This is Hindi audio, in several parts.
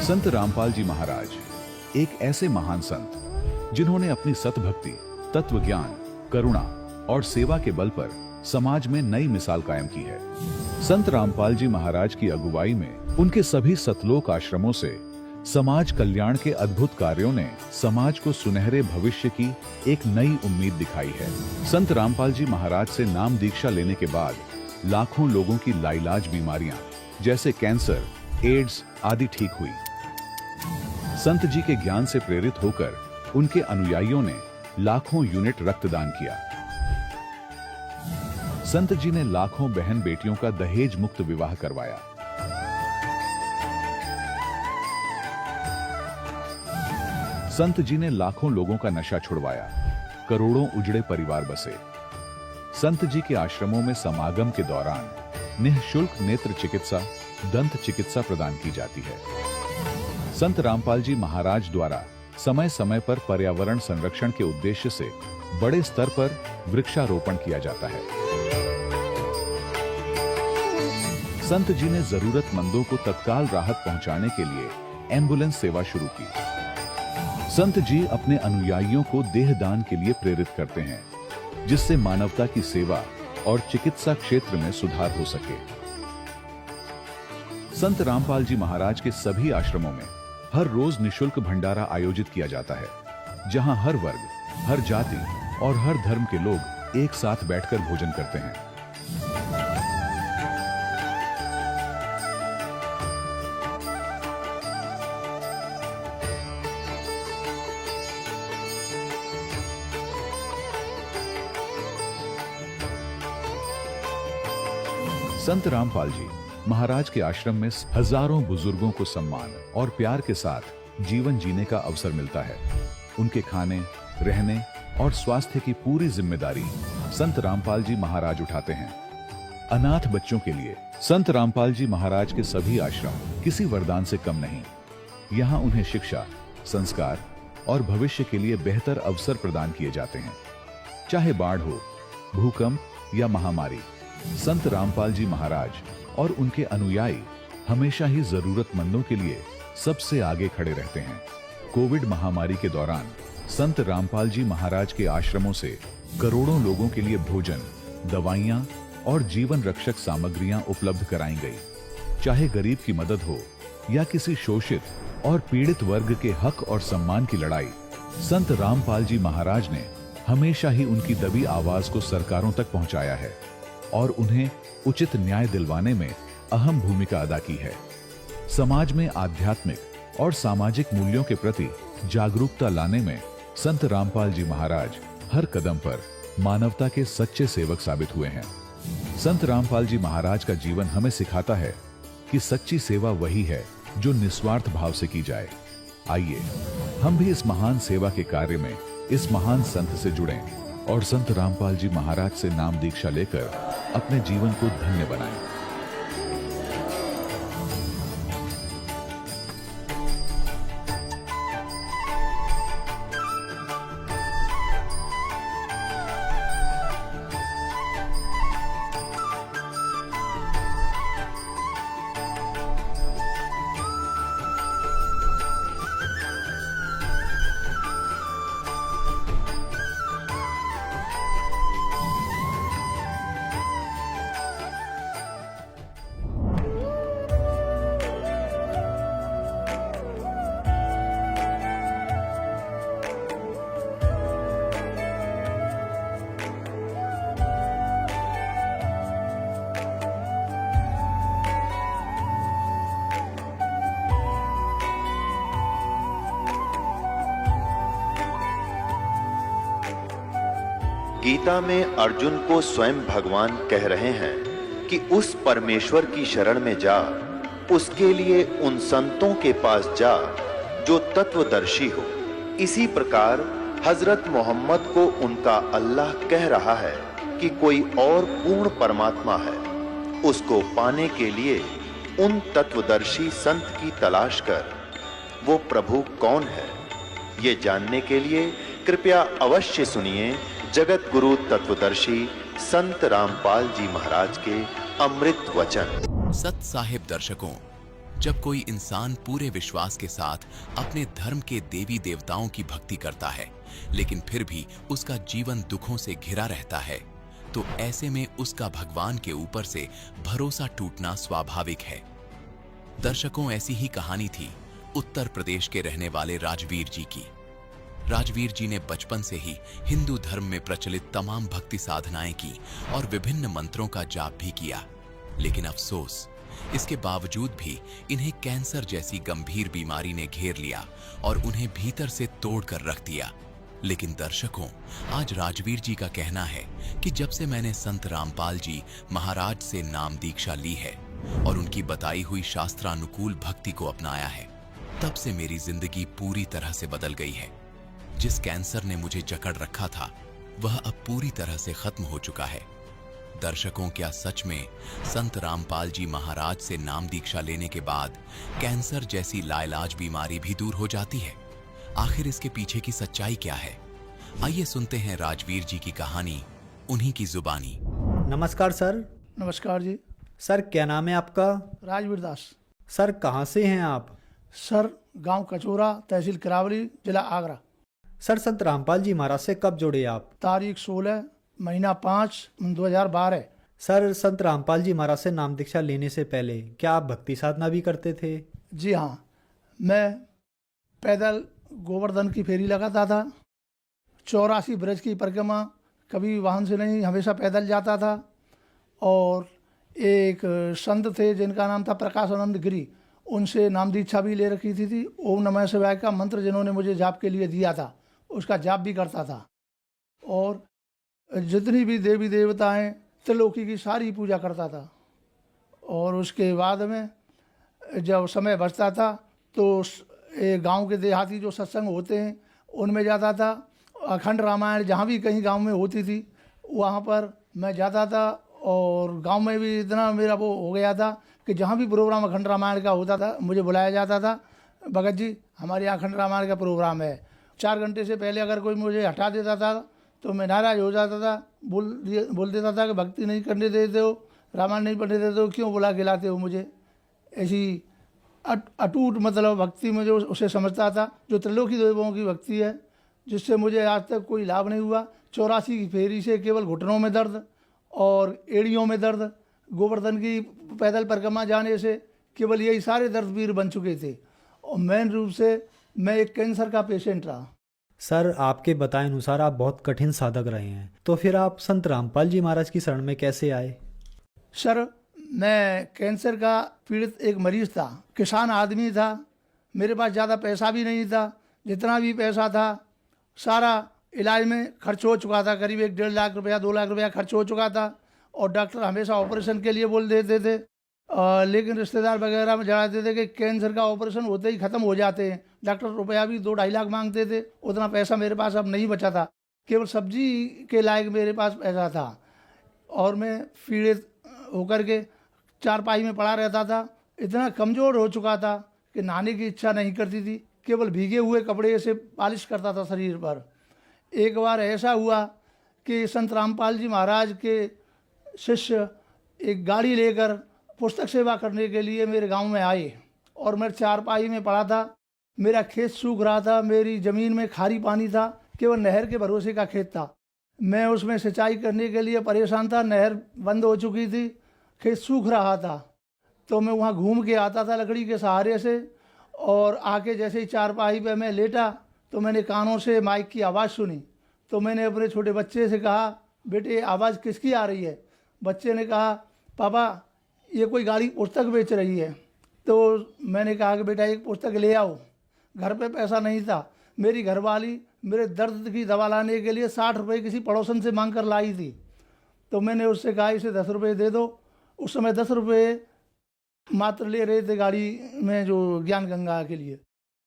संत रामपाल जी महाराज एक ऐसे महान संत जिन्होंने अपनी सतभक्ति, तत्व ज्ञान, करुणा और सेवा के बल पर समाज में नई मिसाल कायम की है। संत रामपाल जी महाराज की अगुवाई में उनके सभी सतलोक आश्रमों से समाज कल्याण के अद्भुत कार्यों ने समाज को सुनहरे भविष्य की एक नई उम्मीद दिखाई है। संत रामपाल जी महाराज से नाम दीक्षा लेने के बाद लाखों लोगों की लाइलाज बीमारियां जैसे कैंसर, एड्स आदि ठीक हुई। संत जी के ज्ञान से प्रेरित होकर उनके अनुयायियों ने लाखों यूनिट रक्तदान किया। संत जी ने लाखों बहन बेटियों का दहेज मुक्त विवाह करवाया। संत जी ने लाखों लोगों का नशा छुड़वाया, करोड़ों उजड़े परिवार बसे। संत जी के आश्रमों में समागम के दौरान निःशुल्क नेत्र चिकित्सा, दंत चिकित्सा प्रदान की जाती है। संत रामपाल जी महाराज द्वारा समय समय पर पर्यावरण संरक्षण के उद्देश्य से बड़े स्तर पर वृक्षारोपण किया जाता है। संत जी ने जरूरतमंदों को तत्काल राहत पहुंचाने के लिए एम्बुलेंस सेवा शुरू की। संत जी अपने अनुयायियों को देहदान के लिए प्रेरित करते हैं, जिससे मानवता की सेवा और चिकित्सा क्षेत्र में सुधार हो सके। संत रामपाल जी महाराज के सभी आश्रमों में हर रोज निःशुल्क भंडारा आयोजित किया जाता है, जहां हर वर्ग, हर जाति और हर धर्म के लोग एक साथ बैठकर भोजन करते हैं। संत रामपाल जी महाराज के आश्रम में हजारों बुजुर्गों को सम्मान और प्यार के साथ जीवन जीने का अवसर मिलता है। उनके खाने, रहने और स्वास्थ्य की पूरी जिम्मेदारी संत रामपाल जी महाराज उठाते हैं। अनाथ बच्चों के लिए संत रामपाल जी महाराज के सभी आश्रम किसी वरदान से कम नहीं। यहाँ उन्हें शिक्षा, संस्कार और भविष्य के लिए बेहतर अवसर प्रदान किए जाते हैं। चाहे बाढ़ हो, भूकंप या महामारी, संत रामपाल जी महाराज और उनके अनुयायी हमेशा ही जरूरतमंदों के लिए सबसे आगे खड़े रहते हैं। कोविड महामारी के दौरान संत रामपाल जी महाराज के आश्रमों से करोड़ों लोगों के लिए भोजन, दवाइयां और जीवन रक्षक सामग्रियां उपलब्ध कराई गई। चाहे गरीब की मदद हो या किसी शोषित और पीड़ित वर्ग के हक और सम्मान की लड़ाई, संत रामपाल जी महाराज ने हमेशा ही उनकी दबी आवाज को सरकारों तक पहुंचाया है और उन्हें उचित न्याय दिलवाने में अहम भूमिका अदा की है। समाज में आध्यात्मिक और सामाजिक मूल्यों के प्रति जागरूकता लाने में संत रामपाल जी महाराज हर कदम पर मानवता के सच्चे सेवक साबित हुए हैं। संत रामपाल जी महाराज का जीवन हमें सिखाता है कि सच्ची सेवा वही है जो निस्वार्थ भाव से की जाए। आइए हम भी इस महान सेवा के कार्य में इस महान संत से जुड़ें और संत रामपाल जी महाराज से नाम दीक्षा लेकर अपने जीवन को धन्य बनाएं। गीता में अर्जुन को स्वयं भगवान कह रहे हैं कि उस परमेश्वर की शरण में जा, उसके लिए उन संतों के पास जा जो तत्वदर्शी हो। इसी प्रकार हजरत मोहम्मद को उनका अल्लाह कह रहा है कि कोई और पूर्ण परमात्मा है। उसको पाने के लिए उन तत्वदर्शी संत की तलाश कर। वो प्रभु कौन है, ये जानने के लिए कृपया अवश्य सुनिए जगत गुरु तत्वदर्शी संत रामपाल जी महाराज के अमृत वचन। सत साहिब दर्शकों, जब कोई इंसान पूरे विश्वास के साथ अपने धर्म के देवी देवताओं की भक्ति करता है, लेकिन फिर भी उसका जीवन दुखों से घिरा रहता है, तो ऐसे में उसका भगवान के ऊपर से भरोसा टूटना स्वाभाविक है। दर्शकों, ऐसी ही कहानी थी उत्तर प्रदेश के रहने वाले राजवीर जी की। राजवीर जी ने बचपन से ही हिंदू धर्म में प्रचलित तमाम भक्ति साधनाएं की और विभिन्न मंत्रों का जाप भी किया, लेकिन अफसोस, इसके बावजूद भी इन्हें कैंसर जैसी गंभीर बीमारी ने घेर लिया और उन्हें भीतर से तोड़कर रख दिया। लेकिन दर्शकों, आज राजवीर जी का कहना है कि जब से मैंने संत रामपाल जी महाराज से नाम दीक्षा ली है और उनकी बताई हुई शास्त्रानुकूल भक्ति को अपनाया है, तब से मेरी जिंदगी पूरी तरह से बदल गई है। जिस कैंसर ने मुझे जकड़ रखा था, वह अब पूरी तरह से खत्म हो चुका है। दर्शकों, क्या सच में संत रामपाल जी महाराज से नाम दीक्षा लेने के बाद कैंसर जैसी लाइलाज बीमारी भी दूर हो जाती है? आखिर इसके पीछे की सच्चाई क्या है? आइए सुनते हैं राजवीर जी की कहानी, उन्हीं की जुबानी। नमस्कार सर। नमस्कार जी। सर, क्या नाम है आपका? राजवीर दास। सर, कहाँ से हैं आप? सर, गांव कचोरा, तहसील किरावली, जिला आगरा। सर, संत रामपाल जी महाराज से कब जुड़े आप? तारीख 16 महीना 5 2012। सर, संत रामपाल जी महाराज से नाम दीक्षा लेने से पहले क्या आप भक्ति साधना भी करते थे? जी हाँ, मैं पैदल गोवर्धन की फेरी लगाता था, 84 ब्रज की परिक्रमा, कभी वाहन से नहीं, हमेशा पैदल जाता था। और एक संत थे जिनका नाम था प्रकाशानंद गिरी, उनसे नाम दीक्षा भी ले रखी थी। ओम नमः शिवाय का मंत्र जिन्होंने मुझे जाप के लिए दिया था, उसका जाप भी करता था। और जितनी भी देवी देवताएं त्रिलोकी की सारी पूजा करता था। और उसके बाद में जब समय बचता था तो गांव के देहाती जो सत्संग होते हैं उनमें जाता था। अखंड रामायण जहाँ भी कहीं गांव में होती थी वहाँ पर मैं जाता था। और गांव में भी इतना मेरा वो हो गया था कि जहाँ भी प्रोग्राम अखंड रामायण का होता था मुझे बुलाया जाता था, भगत जी हमारे यहाँ अखंड रामायण का प्रोग्राम है। 4 घंटे से पहले अगर कोई मुझे हटा देता था तो मैं नाराज हो जाता था, बोल देता था कि भक्ति नहीं करने देते हो, रामायण नहीं पढ़ने देते हो, क्यों बुला के लाते हो मुझे। ऐसी अटूट मतलब भक्ति में जो उसे समझता था, जो त्रिलोकी देवों की भक्ति है, जिससे मुझे आज तक कोई लाभ नहीं हुआ। 84 की फेरी से केवल घुटनों में दर्द और एड़ियों में दर्द, गोवर्धन की पैदल परिक्रमा जाने से केवल यही सारे दर्द पीर बन चुके थे। और मेन रूप से मैं एक कैंसर का पेशेंट रहा। सर, आपके बताए अनुसार आप बहुत कठिन साधक रहे हैं, तो फिर आप संत रामपाल जी महाराज की शरण में कैसे आए? सर, मैं कैंसर का पीड़ित एक मरीज था, किसान आदमी था, मेरे पास ज़्यादा पैसा भी नहीं था। जितना भी पैसा था सारा इलाज में खर्च हो चुका था, करीब 1-1.5 लाख रुपया 2 लाख रुपया खर्च हो चुका था। और डॉक्टर हमेशा ऑपरेशन के लिए बोल देते थे, लेकिन रिश्तेदार वगैरह में जणाते थे कि कैंसर का ऑपरेशन होते ही ख़त्म हो जाते हैं। डॉक्टर रुपया भी 2-2.5 लाख मांगते थे, उतना पैसा मेरे पास अब नहीं बचा था, केवल सब्जी के लायक मेरे पास पैसा था। और मैं पीड़ित होकर के चारपाई में पड़ा रहता था, इतना कमज़ोर हो चुका था कि नहाने की इच्छा नहीं करती थी, केवल भीगे हुए कपड़े से पालिश करता था शरीर पर। एक बार ऐसा हुआ कि संत रामपाल जी महाराज के शिष्य एक गाड़ी लेकर पुस्तक सेवा करने के लिए मेरे गांव में आए और मैं चारपाई में पड़ा था। मेरा खेत सूख रहा था, मेरी ज़मीन में खारी पानी था, केवल नहर के भरोसे का खेत था। मैं उसमें सिंचाई करने के लिए परेशान था, नहर बंद हो चुकी थी, खेत सूख रहा था। तो मैं वहाँ घूम के आता था लकड़ी के सहारे से, और आके जैसे ही चारपाई पे मैं लेटा तो मैंने कानों से माइक की आवाज़ सुनी। तो मैंने अपने छोटे बच्चे से कहा, बेटे आवाज़ किसकी आ रही है? बच्चे ने कहा, पापा ये कोई गाड़ी पुस्तक बेच रही है। तो मैंने कहा कि बेटा एक पुस्तक ले आओ। घर पे पैसा नहीं था। मेरी घरवाली मेरे दर्द की दवा लाने के लिए 60 रुपये किसी पड़ोसन से मांग कर लाई थी। तो मैंने उससे कहा इसे 10 रुपये दे दो। उस समय 10 रुपये मात्र ले रहे थे गाड़ी में जो ज्ञान गंगा के लिए।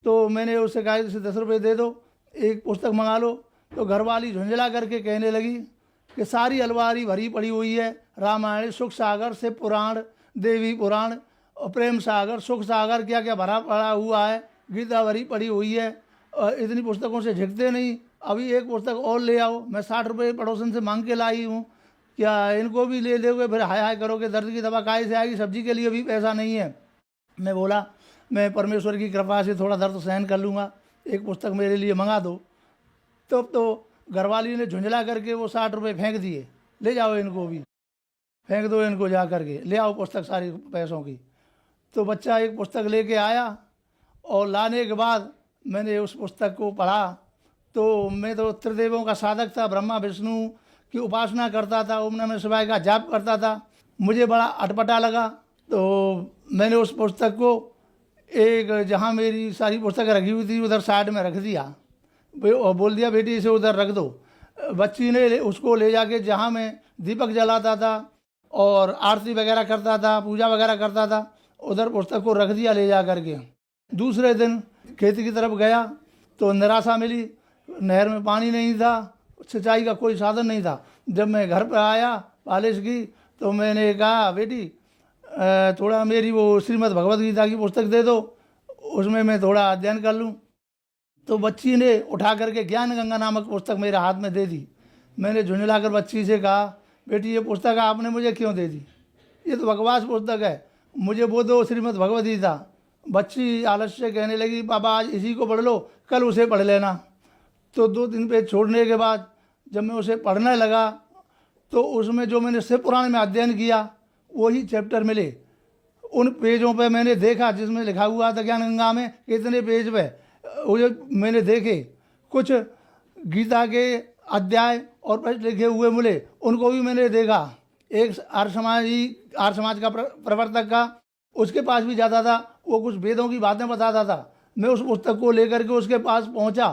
तो मैंने उससे कहा इसे 10 रुपये दे दो, एक पुस्तक मंगा लो। तो घरवाली झुंझला करके कहने लगी कि सारी अलमारी भरी पड़ी हुई है, रामायण, सुख सागर, शिव पुराण, देवी पुराण और प्रेम सागर, सुख सागर, क्या क्या भरा पड़ा हुआ है, गीता भरी पड़ी हुई है, इतनी पुस्तकों से झिकते नहीं, अभी एक पुस्तक और ले आओ। मैं 60 रुपये पड़ोसन से मांग के लाई हूँ, क्या इनको भी ले लोगे? फिर हाय हाय करोगे, दर्द की दवा काहे से आएगी, सब्जी के लिए भी पैसा नहीं है। मैं बोला मैं परमेश्वर की कृपा से थोड़ा दर्द सहन कर लूँगा, एक पुस्तक मेरे लिए मंगा दो। तो घरवाली ने झुंझला करके वो 60 रुपये फेंक दिए, ले जाओ इनको भी, फेंक दो इनको, जा करके ले आओ पुस्तक सारी पैसों की। तो बच्चा एक पुस्तक लेके आया और लाने के बाद मैंने उस पुस्तक को पढ़ा। तो मैं तो त्रिदेवों का साधक था, ब्रह्मा विष्णु की उपासना करता था, ओम नमः शिवाय का जाप करता था। मुझे बड़ा अटपटा लगा, तो मैंने उस पुस्तक को एक जहाँ मेरी सारी पुस्तक रखी हुई थी उधर साइड में रख दिया और बोल दिया बेटी इसे उधर रख दो। बच्ची ने उसको ले जाके जहाँ मैं दीपक जलाता था और आरती वगैरह करता था, पूजा वगैरह करता था, उधर पुस्तक को रख दिया ले जा करके। दूसरे दिन खेत की तरफ गया तो निराशा मिली, नहर में पानी नहीं था, सिंचाई का कोई साधन नहीं था। जब मैं घर पर आया पालिश की तो मैंने कहा बेटी थोड़ा मेरी वो श्रीमद् भगवद गीता की पुस्तक दे दो, उसमें मैं थोड़ा अध्ययन कर लूँ। तो बच्ची ने उठा करके ज्ञान गंगा नामक पुस्तक मेरे हाथ में दे दी। मैंने झुंझला कर बच्ची से कहा बेटी ये पुस्तक आपने मुझे क्यों दे दी, ये तो बकवास पुस्तक है, मुझे वो दो श्रीमद् भगवद गीता। बच्ची आलस्य से कहने लगी पापा आज इसी को पढ़ लो, कल उसे पढ़ लेना। तो 2 दिन पे छोड़ने के बाद जब मैं उसे पढ़ने लगा तो उसमें जो मैंने शिव पुराण में अध्ययन किया वही चैप्टर मिले। उन पेजों पे मैंने देखा जिसमें लिखा हुआ था ज्ञान गंगा में कितने पेज पे, वो जो मैंने देखे कुछ गीता के अध्याय और पृष्ठ लिखे हुए मिले, उनको भी मैंने देखा। एक आर्य समाज का प्रवर्तक का, उसके पास भी जाता था, वो कुछ वेदों की बातें बताता था। मैं उस पुस्तक को लेकर के उसके पास पहुंचा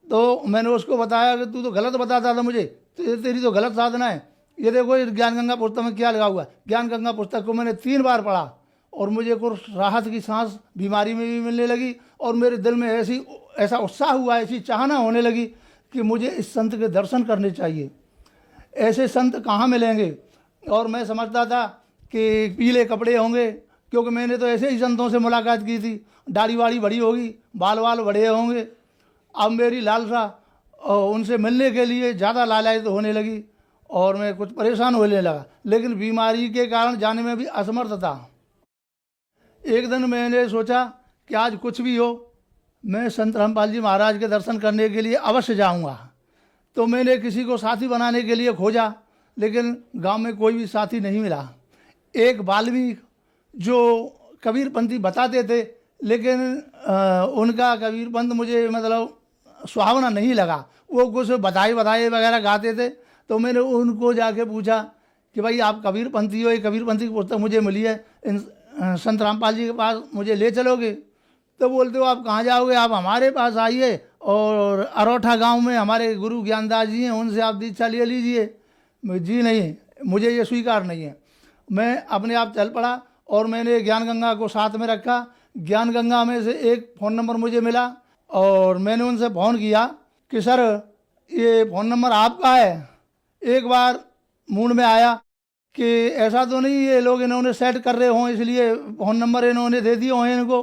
तो मैंने उसको बताया कि तू तो गलत बताता था मुझे, तेरी तो गलत साधना है। ये देखो इस ज्ञान गंगा पुस्तक में क्या लगा हुआ है। ज्ञान गंगा पुस्तक को मैंने 3 बार पढ़ा और मुझे कुछ राहत की सांस बीमारी में भी मिलने लगी और मेरे दिल में ऐसा उत्साह हुआ, ऐसी चाहना होने लगी कि मुझे इस संत के दर्शन करने चाहिए। ऐसे संत कहाँ मिलेंगे। और मैं समझता था कि पीले कपड़े होंगे, क्योंकि मैंने तो ऐसे ही संतों से मुलाकात की थी, दाढ़ी वाड़ी बड़ी होगी, बाल वाल बड़े होंगे। अब मेरी लालसा उनसे मिलने के लिए ज़्यादा लालायित होने लगी और मैं कुछ परेशान होने लगा, लेकिन बीमारी के कारण जाने में भी असमर्थ था। एक दिन मैंने सोचा कि आज कुछ भी हो मैं संत रामपाल जी महाराज के दर्शन करने के लिए अवश्य जाऊंगा। तो मैंने किसी को साथी बनाने के लिए खोजा, लेकिन गांव में कोई भी साथी नहीं मिला। एक वाल्मीकि जो कबीरपंथी बताते थे, लेकिन उनका कबीरपंथ मुझे मतलब सुहावना नहीं लगा। वो कुछ बधाई वगैरह गाते थे। तो मैंने उनको जाके पूछा कि भाई आप कबीरपंथी हो, ये कबीरपंथी की पुस्तक मुझे मिली है, इन संत रामपाल जी के पास मुझे ले चलोगे। तो बोलते हो आप कहाँ जाओगे, आप हमारे पास आइए और अरोठा गांव में हमारे गुरु ज्ञानदास जी हैं, उनसे आप दीक्षा ले लीजिए। जी नहीं, मुझे ये स्वीकार नहीं है। मैं अपने आप चल पड़ा और मैंने ज्ञान गंगा को साथ में रखा। ज्ञान गंगा में से एक फ़ोन नंबर मुझे मिला और मैंने उनसे फ़ोन किया कि सर ये फ़ोन नंबर आपका है। एक बार मूड में आया कि ऐसा तो नहीं ये लोग इन्होंने सेट कर रहे हों इसलिए फ़ोन नंबर इन्होंने दे दिए हों इनको,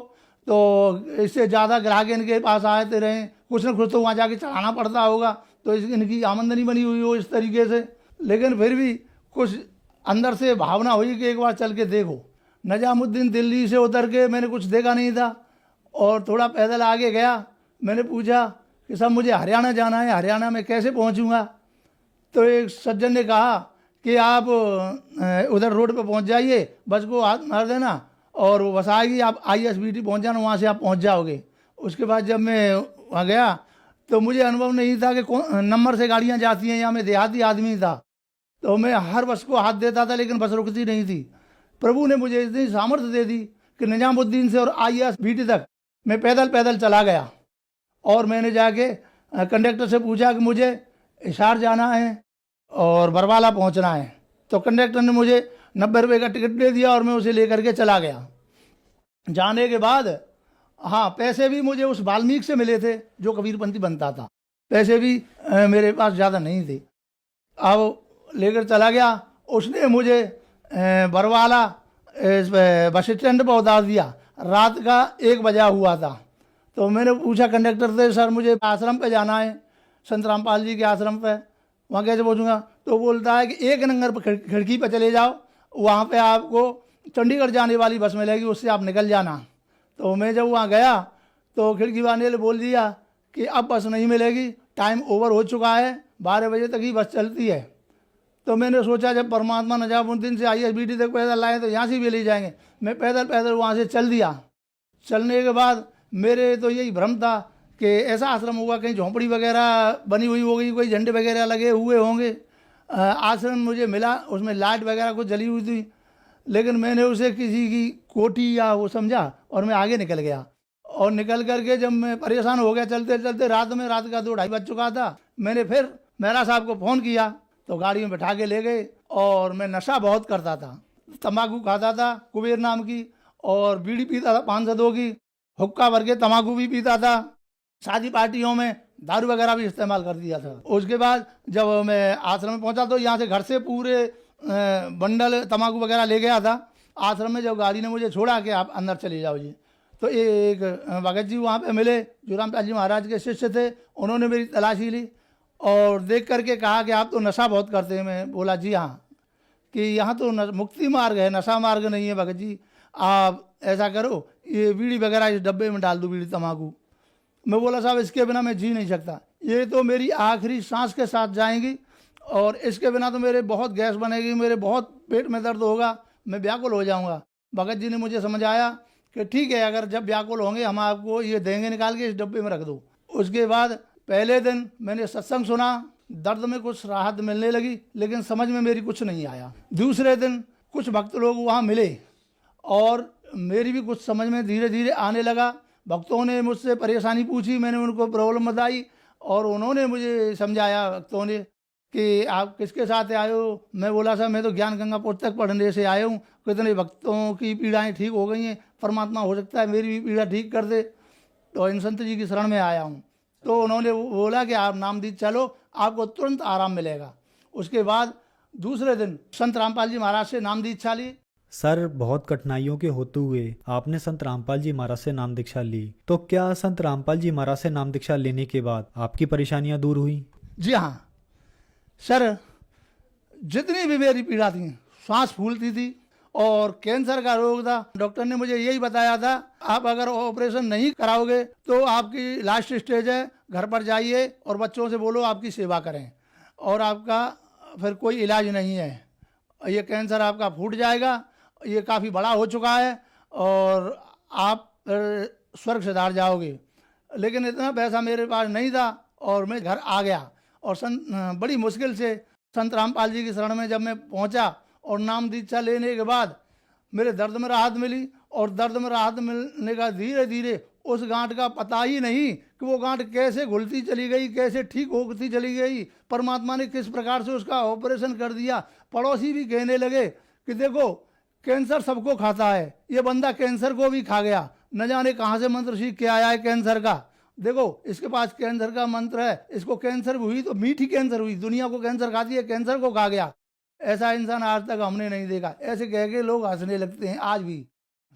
तो इससे ज़्यादा ग्राहक इनके पास आते रहें, कुछ न कुछ तो वहाँ जाके चढ़ाना पड़ता होगा, तो इनकी आमदनी बनी हुई हो इस तरीके से। लेकिन फिर भी कुछ अंदर से भावना हुई कि एक बार चल के देखो। निजामुद्दीन दिल्ली से उतर के मैंने कुछ देखा नहीं था और थोड़ा पैदल आगे गया। मैंने पूछा कि सब मुझे हरियाणा जाना है, हरियाणा में कैसे पहुंचूंगा। तो एक सज्जन ने कहा कि आप उधर रोड पे पहुंच जाइए, बस को हाथ मार देना और वो बस आएगी, आप ISBT पहुंच जाना, वहाँ से आप पहुंच जाओगे। उसके बाद जब मैं वहाँ गया तो मुझे अनुभव नहीं था कि कौन नंबर से गाड़ियाँ जाती हैं, या मैं देहाती आदमी था तो मैं हर बस को हाथ देता था लेकिन बस रुकती नहीं थी। प्रभु ने मुझे इतनी सामर्थ्य दे दी कि निजामुद्दीन से और ISBT तक मैं पैदल पैदल चला गया। और मैंने जाके कंडक्टर से पूछा कि मुझे हिसार जाना है और बरवाला पहुंचना है। तो कंडक्टर ने मुझे 90 रुपये का टिकट दे दिया और मैं उसे लेकर के चला गया। जाने के बाद हाँ, पैसे भी मुझे उस वाल्मीकि से मिले थे जो कबीरपंथी बनता था, पैसे भी मेरे पास ज़्यादा नहीं थे। अब लेकर चला गया, उसने मुझे बरवाला बस स्टैंड पर उतार दिया। रात का 1 बजा हुआ था। तो मैंने पूछा कंडक्टर से सर मुझे आश्रम पे जाना है, संत रामपाल जी के आश्रम पे, वहाँ कैसे पहुँचूँगा। तो बोलता है कि 1 नंबर पर खिड़की पर चले जाओ, वहाँ पे आपको चंडीगढ़ जाने वाली बस मिलेगी, उससे आप निकल जाना। तो मैं जब वहाँ गया तो खिड़की वाले ने बोल दिया कि अब बस नहीं मिलेगी, टाइम ओवर हो चुका है, 12 बजे तक ही बस चलती है। तो मैंने सोचा जब परमात्मा निजामुद्दीन से ISBT तक पैदल लाए तो यहाँ से भी ले जाएंगे। मैं पैदल पैदल वहाँ से चल दिया। चलने के बाद मेरे तो यही भ्रम था कि ऐसा आश्रम होगा, कहीं झोंपड़ी वगैरह बनी हुई होगी, कोई झंडे वगैरह लगे हुए होंगे। आश्रम मुझे मिला, उसमें लाइट वगैरह कुछ जली हुई थी, लेकिन मैंने उसे किसी की कोठी या वो समझा और मैं आगे निकल गया। और निकल करके जब मैं परेशान हो गया चलते चलते, रात का 2-2:30 बज चुका था, मैंने फिर मेहरा साहब को फ़ोन किया तो गाड़ी में बैठा के ले गए। और मैं नशा बहुत करता था, तंबाकू खाता था कुबेर नाम की, और बीड़ी पीता था 502 की, हुक्का भर के तंबाकू भी पीता था, शादी पार्टियों में दारू वगैरह भी इस्तेमाल कर दिया था। उसके बाद जब मैं आश्रम में पहुंचा तो यहाँ से घर से पूरे बंडल तंबाकू वगैरह ले गया था। आश्रम में जब गाड़ी ने मुझे छोड़ा कि आप अंदर चले जाओ जी, तो एक भगत जी वहाँ पे मिले जो रामपाल जी महाराज के शिष्य थे। उन्होंने मेरी तलाशी ली और देख करके कहा कि आप तो नशा बहुत करते हैं। मैं बोला जी हाँ, कि यहाँ तो मुक्ति मार्ग है, नशा मार्ग नहीं है भगत जी। आप ऐसा करो, ये बीड़ी वगैरह इस डब्बे में डाल दो, बीड़ी तंबाकू। मैं बोला साहब इसके बिना मैं जी नहीं सकता, ये तो मेरी आखिरी सांस के साथ जाएंगी और इसके बिना तो मेरे बहुत गैस बनेगी, मेरे बहुत पेट में दर्द होगा, मैं व्याकुल हो जाऊंगा। भगत जी ने मुझे समझाया कि ठीक है, अगर जब व्याकुल होंगे हम आपको ये देंगे निकाल के, इस डब्बे में रख दो। उसके बाद पहले दिन मैंने सत्संग सुना, दर्द में कुछ राहत मिलने लगी, लेकिन समझ में मेरी कुछ नहीं आया। दूसरे दिन कुछ भक्त लोग वहाँ मिले और मेरी भी कुछ समझ में धीरे धीरे आने लगा। भक्तों ने मुझसे परेशानी पूछी, मैंने उनको प्रॉब्लम बताई और उन्होंने मुझे समझाया भक्तों ने कि आप किसके साथ आए हो। मैं बोला साहब मैं तो ज्ञान गंगा पुस्तक पढ़ने से आया हूँ, कितने भक्तों की पीड़ाएं ठीक हो गई हैं, परमात्मा हो सकता है मेरी भी पीड़ा ठीक कर दे, तो इन संत जी की शरण में आया हूँ। तो उन्होंने बोला कि आप नामदीद चलो, आपको तुरंत आराम मिलेगा। उसके बाद दूसरे दिन संत रामपाल जी महाराज से नाम दीक्षा ली। सर, बहुत कठिनाइयों के होते हुए आपने संत रामपाल जी महाराज से नाम दीक्षा ली, तो क्या संत रामपाल जी महाराज से नाम दीक्षा लेने के बाद आपकी परेशानियां दूर हुई? जी हाँ सर, जितनी भी मेरी पीड़ा थी, सांस फूलती थी और कैंसर का रोग था। डॉक्टर ने मुझे यही बताया था, आप अगर ऑपरेशन नहीं कराओगे तो आपकी लास्ट स्टेज है, घर पर जाइए और बच्चों से बोलो आपकी सेवा करें और आपका फिर कोई इलाज नहीं है, ये कैंसर आपका फूट जाएगा, ये काफ़ी बड़ा हो चुका है और आप स्वर्ग सिधार जाओगे। लेकिन इतना पैसा मेरे पास नहीं था और मैं घर आ गया और बड़ी मुश्किल से संत रामपाल जी की शरण में जब मैं पहुंचा और नाम दीक्षा लेने के बाद मेरे दर्द में राहत मिली। और दर्द में राहत मिलने का धीरे धीरे उस गांठ का पता ही नहीं कि वो गांठ कैसे घुलती चली गई, कैसे ठीक होती चली गई, परमात्मा ने किस प्रकार से उसका ऑपरेशन कर दिया। पड़ोसी भी कहने लगे कि देखो कैंसर सबको खाता है, ये बंदा कैंसर को भी खा गया, न जाने कहाँ से मंत्र सीख के आया है कैंसर का। देखो इसके पास कैंसर का मंत्र है, इसको कैंसर हुई तो मीठी कैंसर हुई, दुनिया को कैंसर खाती है, कैंसर को खा गया। ऐसा इंसान आज तक हमने नहीं देखा। ऐसे कह के लोग हंसने लगते हैं आज भी।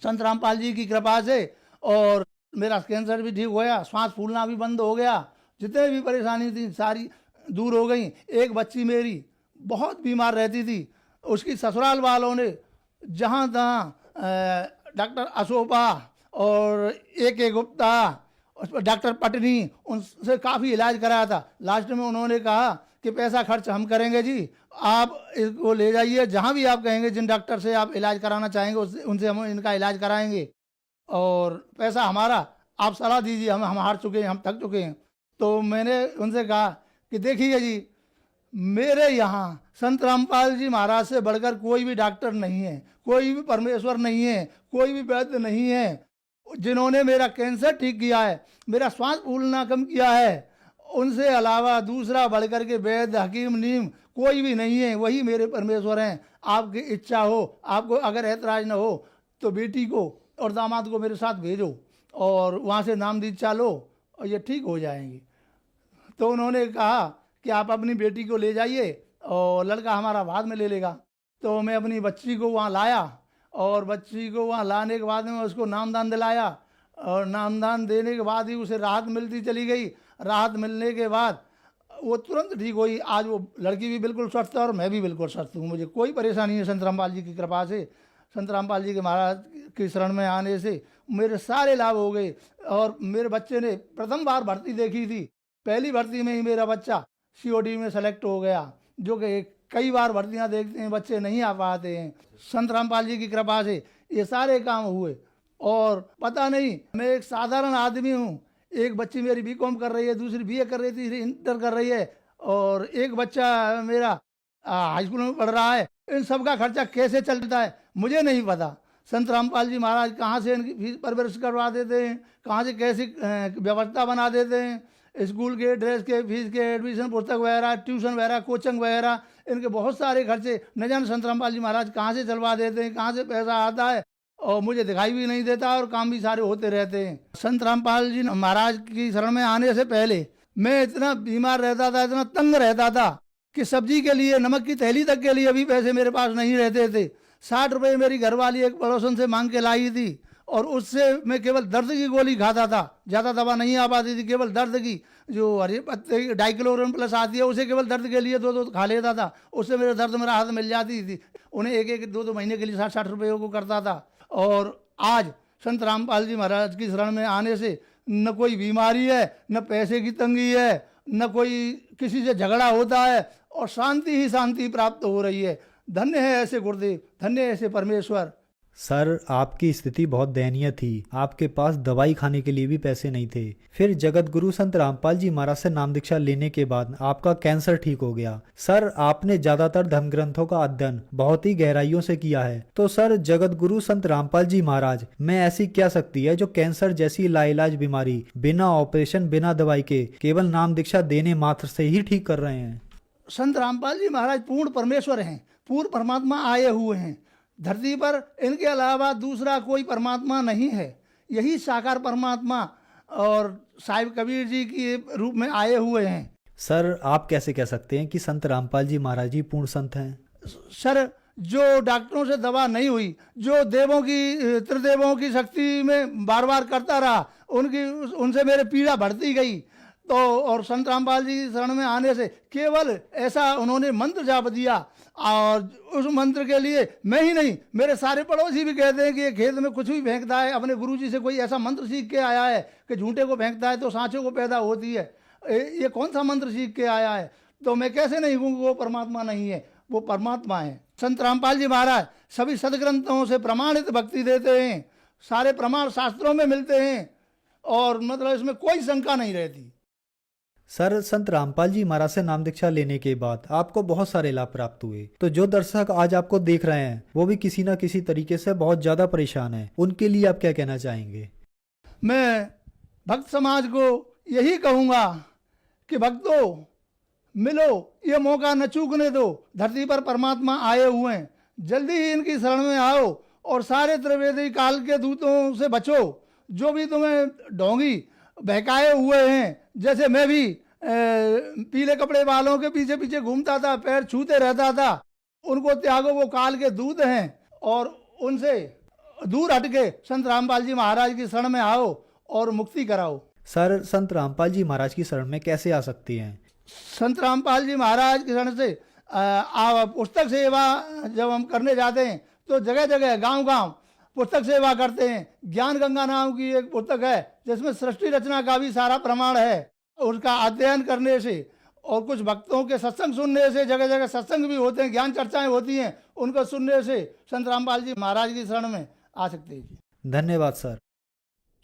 संत रामपाल जी की कृपा से और मेरा कैंसर भी ठीक हो गया, सांस फूलना भी बंद हो गया, जितने भी परेशानी थी सारी दूर हो गई। एक बच्ची मेरी बहुत बीमार रहती थी, उसकी ससुराल वालों ने जहाँ तहाँ डॉक्टर अशोका और AK गुप्ता, डॉक्टर पटनी, उनसे काफ़ी इलाज कराया था। लास्ट में उन्होंने कहा कि पैसा खर्च हम करेंगे जी, आप इसको ले जाइए जहाँ भी आप कहेंगे, जिन डॉक्टर से आप इलाज कराना चाहेंगे उनसे हम इनका इलाज कराएंगे और पैसा हमारा, आप सलाह दीजिए, हम हार चुके हैं, हम थक चुके हैं। तो मैंने उनसे कहा कि देखिए जी, मेरे यहाँ संत रामपाल जी महाराज से बढ़कर कोई भी डॉक्टर नहीं है, कोई भी परमेश्वर नहीं है, कोई भी वैद्य नहीं है। जिन्होंने मेरा कैंसर ठीक किया है, मेरा श्वास फूलना कम किया है, उनसे अलावा दूसरा बढ़कर के वैद्य हकीम नीम कोई भी नहीं है, वही मेरे परमेश्वर हैं। आपकी इच्छा हो, आपको अगर ऐतराज न हो तो बेटी को और दामाद को मेरे साथ भेजो और वहाँ से नाम दीक्षा लो और ये ठीक हो जाएंगी। तो उन्होंने कहा कि आप अपनी बेटी को ले जाइए और लड़का हमारा बाद में ले लेगा। तो मैं अपनी बच्ची को वहाँ लाया और बच्ची को वहाँ लाने के बाद में उसको नामदान दिलाया और नामदान देने के बाद ही उसे राहत मिलती चली गई। राहत मिलने के बाद वो तुरंत ठीक हुई। आज वो लड़की भी बिल्कुल स्वस्थ है और मैं भी बिल्कुल स्वस्थ हूँ, मुझे कोई परेशानी नहीं है संत रामपाल जी की कृपा से। संत रामपाल जी के महाराज की शरण में आने से मेरे सारे लाभ हो गए। और मेरे बच्चे ने प्रथम बार भर्ती देखी थी, पहली भर्ती में ही मेरा बच्चा COD में सेलेक्ट हो गया, जो कि कई बार भर्तियां देखते हैं बच्चे नहीं आ पाते हैं। संत रामपाल जी की कृपा से ये सारे काम हुए। और पता नहीं, मैं एक साधारण आदमी हूँ, एक बच्ची मेरी BCom कर रही है, दूसरी BA कर रही है, तीसरी इंटर कर रही है, और एक बच्चा मेरा हाई स्कूल में पढ़ रहा है। इन सब का खर्चा कैसे चलता है मुझे नहीं पता। संत रामपाल जी महाराज कहाँ से इनकी फीस परवरिश करवा देते हैं, कहाँ से कैसी व्यवस्था बना देते हैं, स्कूल के ड्रेस के, फीस के, एडमिशन, पुस्तक वगैरह, ट्यूशन वगैरह, कोचिंग वगैरह, इनके बहुत सारे खर्चे न जाने संत रामपाल जी महाराज कहाँ से चलवा देते हैं, कहाँ से पैसा आता है, और मुझे दिखाई भी नहीं देता और काम भी सारे होते रहते हैं। संत रामपाल जी महाराज की शरण में आने से पहले मैं इतना बीमार रहता था, इतना तंग रहता था कि सब्जी के लिए, नमक की थैली तक के लिए भी पैसे मेरे पास नहीं रहते थे। 60 रुपये मेरी घरवाली एक पड़ोसन से मांग के लाई थी, और उससे मैं केवल दर्द की गोली खाता था, ज़्यादा दवा नहीं आ पाती थी, केवल दर्द की, जो हरे पत्ते की डाइक्लोरम प्लस आती है, उसे केवल दर्द के लिए 2-2 खा लेता था, उससे मेरे दर्द में राहत मिल जाती थी। उन्हें 1-1, 2-2 महीने के लिए 60-60 रुपये को करता था। और आज संत रामपाल जी महाराज की शरण में आने से न कोई बीमारी है, न पैसे की तंगी है, न कोई किसी से झगड़ा होता है, और शांति ही शांति प्राप्त हो रही है। धन्य है ऐसे गुरुदेव, धन्य है ऐसे परमेश्वर। सर, आपकी स्थिति बहुत दयनीय थी, आपके पास दवाई खाने के लिए भी पैसे नहीं थे। फिर जगत गुरु संत रामपाल जी महाराज से नाम दीक्षा लेने के बाद आपका कैंसर ठीक हो गया। सर, आपने ज्यादातर धर्म ग्रंथों का अध्ययन बहुत ही गहराइयों से किया है, तो सर जगत गुरु संत रामपाल जी महाराज में ऐसी क्या शक्ति है जो कैंसर जैसी लाइलाज बीमारी बिना ऑपरेशन, बिना दवाई के केवल नाम दीक्षा देने मात्र से ही ठीक कर रहे हैं? संत रामपाल जी महाराज पूर्ण परमेश्वर हैं, पूर्ण परमात्मा आए हुए हैं धरती पर। इनके अलावा दूसरा कोई परमात्मा नहीं है, यही साकार परमात्मा और साहिब कबीर जी के रूप में आए हुए हैं। सर, आप कैसे कह सकते हैं कि संत रामपाल जी महाराज जी पूर्ण संत हैं? सर, जो डॉक्टरों से दवा नहीं हुई, जो देवों की, त्रिदेवों की शक्ति में बार बार करता रहा, उनसे मेरे पीड़ा बढ़ती गई। तो और संत रामपाल जी की शरण में आने से केवल ऐसा उन्होंने मंत्र जाप दिया, और उस मंत्र के लिए मैं ही नहीं, मेरे सारे पड़ोसी भी कहते हैं कि ये खेत में कुछ भी फेंकता है, अपने गुरुजी से कोई ऐसा मंत्र सीख के आया है कि झूठे को फेंकता है तो सांचों को पैदा होती है, ये कौन सा मंत्र सीख के आया है? तो मैं कैसे नहीं कहूँ वो परमात्मा नहीं है, वो परमात्मा है। संत रामपाल जी महाराज सभी सदग्रंथों से प्रमाणित भक्ति देते हैं, सारे प्रमाण शास्त्रों में मिलते हैं, और मतलब इसमें कोई शंका नहीं रहती। सर, संत रामपाल जी महाराज से नाम दीक्षा लेने के बाद आपको बहुत सारे लाभ प्राप्त हुए, तो जो दर्शक आज आपको देख रहे हैं वो भी किसी न किसी तरीके से बहुत ज्यादा परेशान हैं, उनके लिए आप क्या कहना चाहेंगे? मैं भक्त समाज को यही कहूँगा कि भक्तों, मिलो, ये मौका न चूकने दो। धरती पर परमात्मा आए हुए हैं, जल्दी ही इनकी शरण में आओ और सारे त्रिवेदी काल के दूतों से बचो, जो भी तुम्हें ढोंगी बहकाए हुए हैं। जैसे मैं भी पीले कपड़े वालों के पीछे पीछे घूमता था, पैर छूते रहता था, उनको त्यागो, वो काल के दूत हैं, और उनसे दूर हटके संत रामपाल जी महाराज की शरण में आओ और मुक्ति कराओ। सर, संत रामपाल जी महाराज की शरण में कैसे आ सकती हैं? संत रामपाल जी महाराज की शरण से पुस्तक सेवा जब हम करने जाते हैं तो जगह जगह, गांव गांव पुस्तक सेवा करते हैं। ज्ञान गंगा नाम की एक पुस्तक है जिसमें सृष्टि रचना का भी सारा प्रमाण है। उसका अध्ययन करने से और कुछ भक्तों के सत्संग सुनने से, जगह जगह सत्संग भी होते हैं, ज्ञान चर्चाएं होती हैं, उनको सुनने से संत रामपाल जी महाराज की शरण में आ सकते हैं। धन्यवाद सर।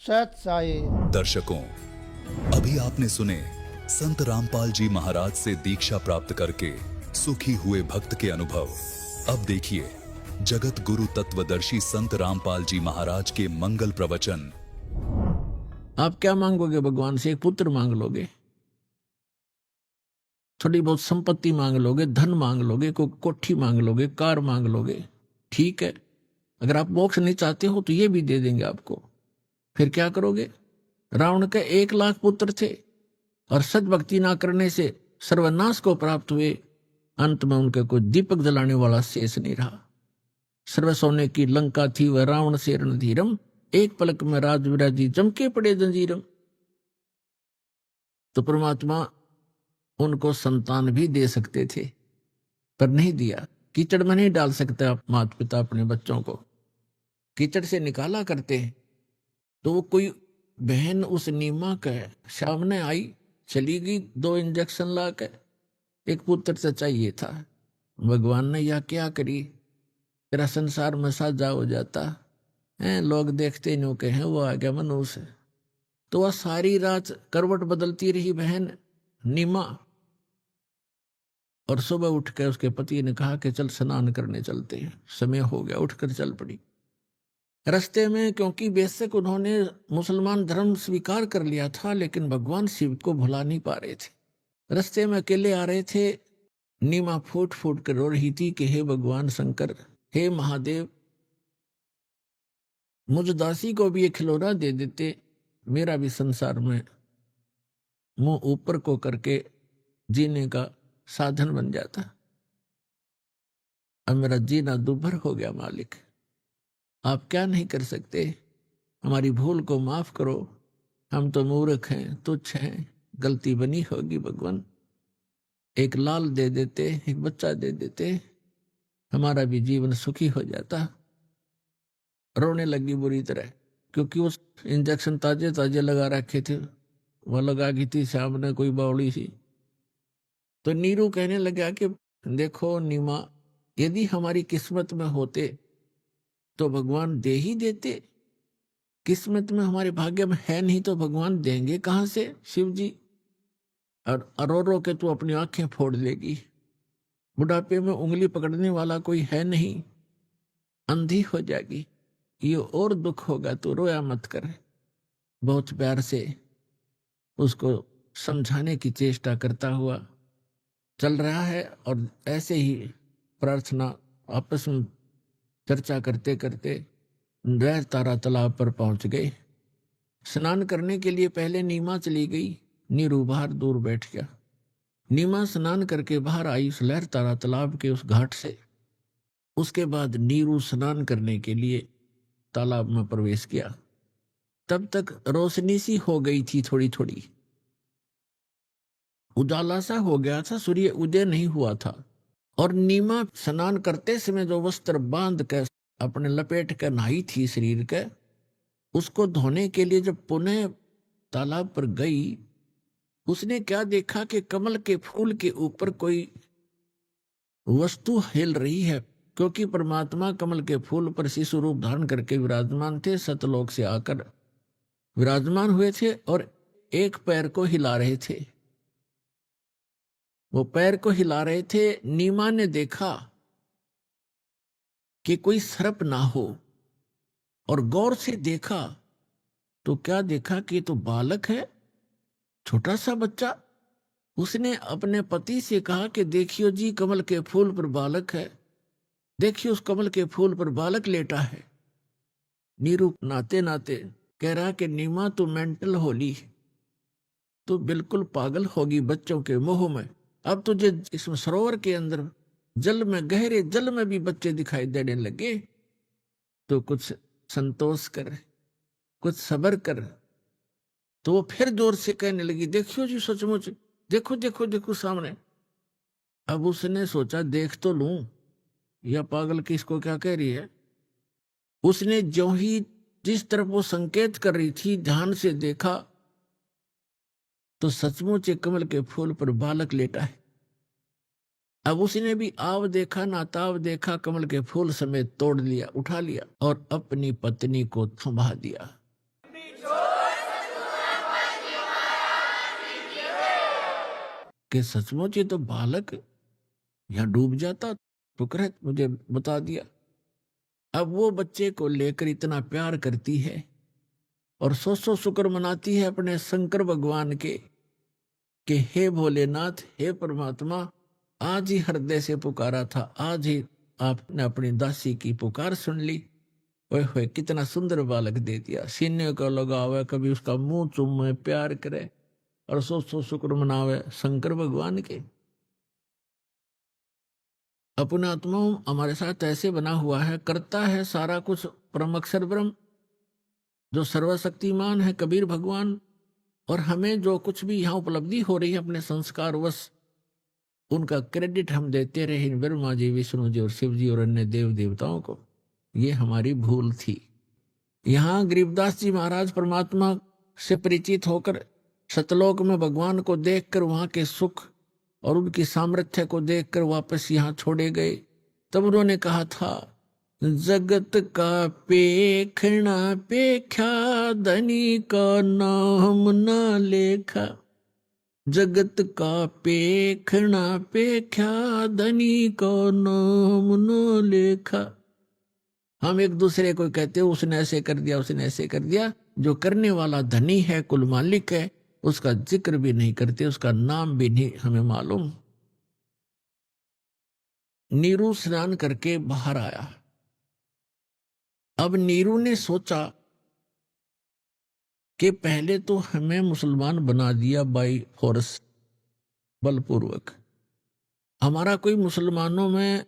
सत साई। दर्शकों, अभी आपने सुने संत रामपाल जी महाराज से दीक्षा प्राप्त करके सुखी हुए भक्त के अनुभव। अब देखिए जगत गुरु तत्वदर्शी संत रामपाल जी महाराज के मंगल प्रवचन। आप क्या मांगोगे भगवान से? एक पुत्र मांग लोगे, थोड़ी बहुत संपत्ति मांग लोगे, धन मांग लोगे, कोई कोठी मांग लोगे, कार मांग लोगे, ठीक है। अगर आप मोक्ष नहीं चाहते हो तो ये भी दे देंगे आपको। फिर क्या करोगे? रावण के 1 लाख पुत्र थे और सच भक्ति ना करने से सर्वनाश को प्राप्त हुए। अंत में उनके कोई दीपक जलाने वाला शेष नहीं रहा। सर्व सोने की लंका थी वह रावण से रणधीरम, एक पलक में राज विराजी जमके पड़े जंजीरम। तो परमात्मा उनको संतान भी दे सकते थे पर नहीं दिया। कीचड़ में नहीं डाल सकते आप माता पिता अपने बच्चों को। कीचड़ से निकाला करते हैं। तो वो कोई बहन उस नीमा के सामने आई, चली गई 2 इंजेक्शन ला के, एक पुत्र तो चाहिए था। भगवान ने यह क्या करी, तेरा संसार में साजा हो जाता है, लोग देखते नहीं के हैं वो आ गया मनुष्य। तो वह सारी रात करवट बदलती रही बहन नीमा, और सुबह उठ के उसके पति ने कहा कि चल स्नान करने चलते हैं, समय हो गया, उठकर चल पड़ी। रास्ते में, क्योंकि बेशक उन्होंने मुसलमान धर्म स्वीकार कर लिया था, लेकिन भगवान शिव को भुला नहीं पा रहे थे। रास्ते में अकेले आ रहे थे, नीमा फूट फूट कर रो रही थी कि हे भगवान शंकर, हे महादेव, मुझ दासी को भी एक खिलौना दे देते, मेरा भी संसार में मुंह ऊपर को करके जीने का साधन बन जाता। अब मेरा जीना दुभर हो गया मालिक, आप क्या नहीं कर सकते, हमारी भूल को माफ करो, हम तो मूर्ख हैं, तुच्छ हैं, गलती बनी होगी भगवान, एक लाल दे देते, एक बच्चा दे देते, हमारा भी जीवन सुखी हो जाता। रोने लगी बुरी तरह, क्योंकि उस इंजेक्शन ताजे ताजे लगा रखे थे, वह लगा की थी सामने कोई बावड़ी सी। तो नीरू कहने लगा कि देखो नीमा, यदि हमारी किस्मत में होते तो भगवान दे ही देते, किस्मत में हमारे भाग्य में है नहीं तो भगवान देंगे कहां से शिव जी। और रो रो के तू अपनी आंखें फोड़ लेगी, बुढ़ापे में उंगली पकड़ने वाला कोई है नहीं, अंधी हो जाएगी, ये और दुख होगा, तो रोया मत कर। बहुत प्यार से उसको समझाने की चेष्टा करता हुआ चल रहा है, और ऐसे ही प्रार्थना आपस में चर्चा करते करते लहर तारा तालाब पर पहुंच गए। स्नान करने के लिए पहले नीमा चली गई, नीरू बाहर दूर बैठ गया। नीमा स्नान करके बाहर आई उस लहर तारा तालाब के उस घाट से। उसके बाद नीरू स्नान करने के लिए तालाब में प्रवेश किया। तब तक रोशनी सी हो गई थी, थोड़ी थोड़ी उजाला सा हो गया था, सूर्य उदय नहीं हुआ था। और नीमा स्नान करते समय जो वस्त्र बांध कर अपने लपेट कर नहाई थी शरीर के, उसको धोने के लिए जब पुनः तालाब पर गई, उसने क्या देखा कि कमल के फूल के ऊपर कोई वस्तु हिल रही है, क्योंकि परमात्मा कमल के फूल पर शिशु रूप धारण करके विराजमान थे, सतलोक से आकर विराजमान हुए थे और एक पैर को हिला रहे थे। वो पैर को हिला रहे थे। नीमा ने देखा कि कोई सर्प ना हो, और गौर से देखा तो क्या देखा कि तो बालक है, छोटा सा बच्चा। उसने अपने पति से कहा कि देखियो जी, कमल के फूल पर बालक है, देखिए उस कमल के फूल पर बालक लेटा है। नीरू नाते नाते कह रहा कि नीमा तू मेंटल होली, तू बिल्कुल पागल होगी बच्चों के मोह में। अब तुझे इस सरोवर के अंदर जल में, गहरे जल में भी बच्चे दिखाई देने लगे, तो कुछ संतोष कर, कुछ सब्र कर। तो वो फिर जोर से कहने लगी, देखियो जी सचमुच, देखो देखो देखो सामने। अब उसने सोचा देख तो लूं, यह पागल किसको क्या कह रही है। उसने जो ही जिस तरफ वो संकेत कर रही थी ध्यान से देखा, तो सचमुच एक कमल के फूल पर बालक लेटा है। अब उसने भी आव देखा ना ताव देखा, कमल के फूल समेत तोड़ लिया, उठा लिया और अपनी पत्नी को थमा दिया। कि सचमुच ये तो बालक यहां डूब जाता, शुक्र है मुझे बता दिया। अब वो बच्चे को लेकर इतना प्यार करती है और सौ शुक्र मनाती है अपने शंकर भगवान के कि हे भोलेनाथ, हे परमात्मा, आज ही हृदय से पुकारा था, आज ही आपने अपनी दासी की पुकार सुन ली। ओए होए, कितना सुंदर बालक दे दिया। सीने को लगावे, कभी उसका मुंह चूमे, प्यार करे और सौ शुक्र मनावे शंकर भगवान के। अपना आत्मा हमारे साथ ऐसे बना हुआ है, करता है सारा कुछ परम अक्षर ब्रह्म जो सर्वशक्तिमान है कबीर भगवान। और हमें जो कुछ भी यहाँ उपलब्धि हो रही है अपने संस्कार वश, उनका क्रेडिट हम देते रहे ब्रह्मा जी, विष्णु जी और शिव जी और अन्य देव देवताओं को। ये हमारी भूल थी। यहाँ गरीबदास जी महाराज परमात्मा से परिचित होकर सतलोक में भगवान को देखकर वहां के सुख और उनकी सामर्थ्य को देखकर वापस यहाँ छोड़े गए। तब उन्होंने कहा था, जगत का पेखना पेख्या, धनी का नाम न लेखा। जगत का पेखना पेख्या, धनी का नाम न लेखा। हम एक दूसरे को कहते हैं उसने ऐसे कर दिया, उसने ऐसे कर दिया। जो करने वाला धनी है, कुल मालिक है, उसका जिक्र भी नहीं करते, उसका नाम भी नहीं हमें मालूम। नीरू स्नान करके बाहर आया। अब नीरू ने सोचा कि पहले तो हमें मुसलमान बना दिया बाई फोर्स, बलपूर्वक। हमारा कोई मुसलमानों में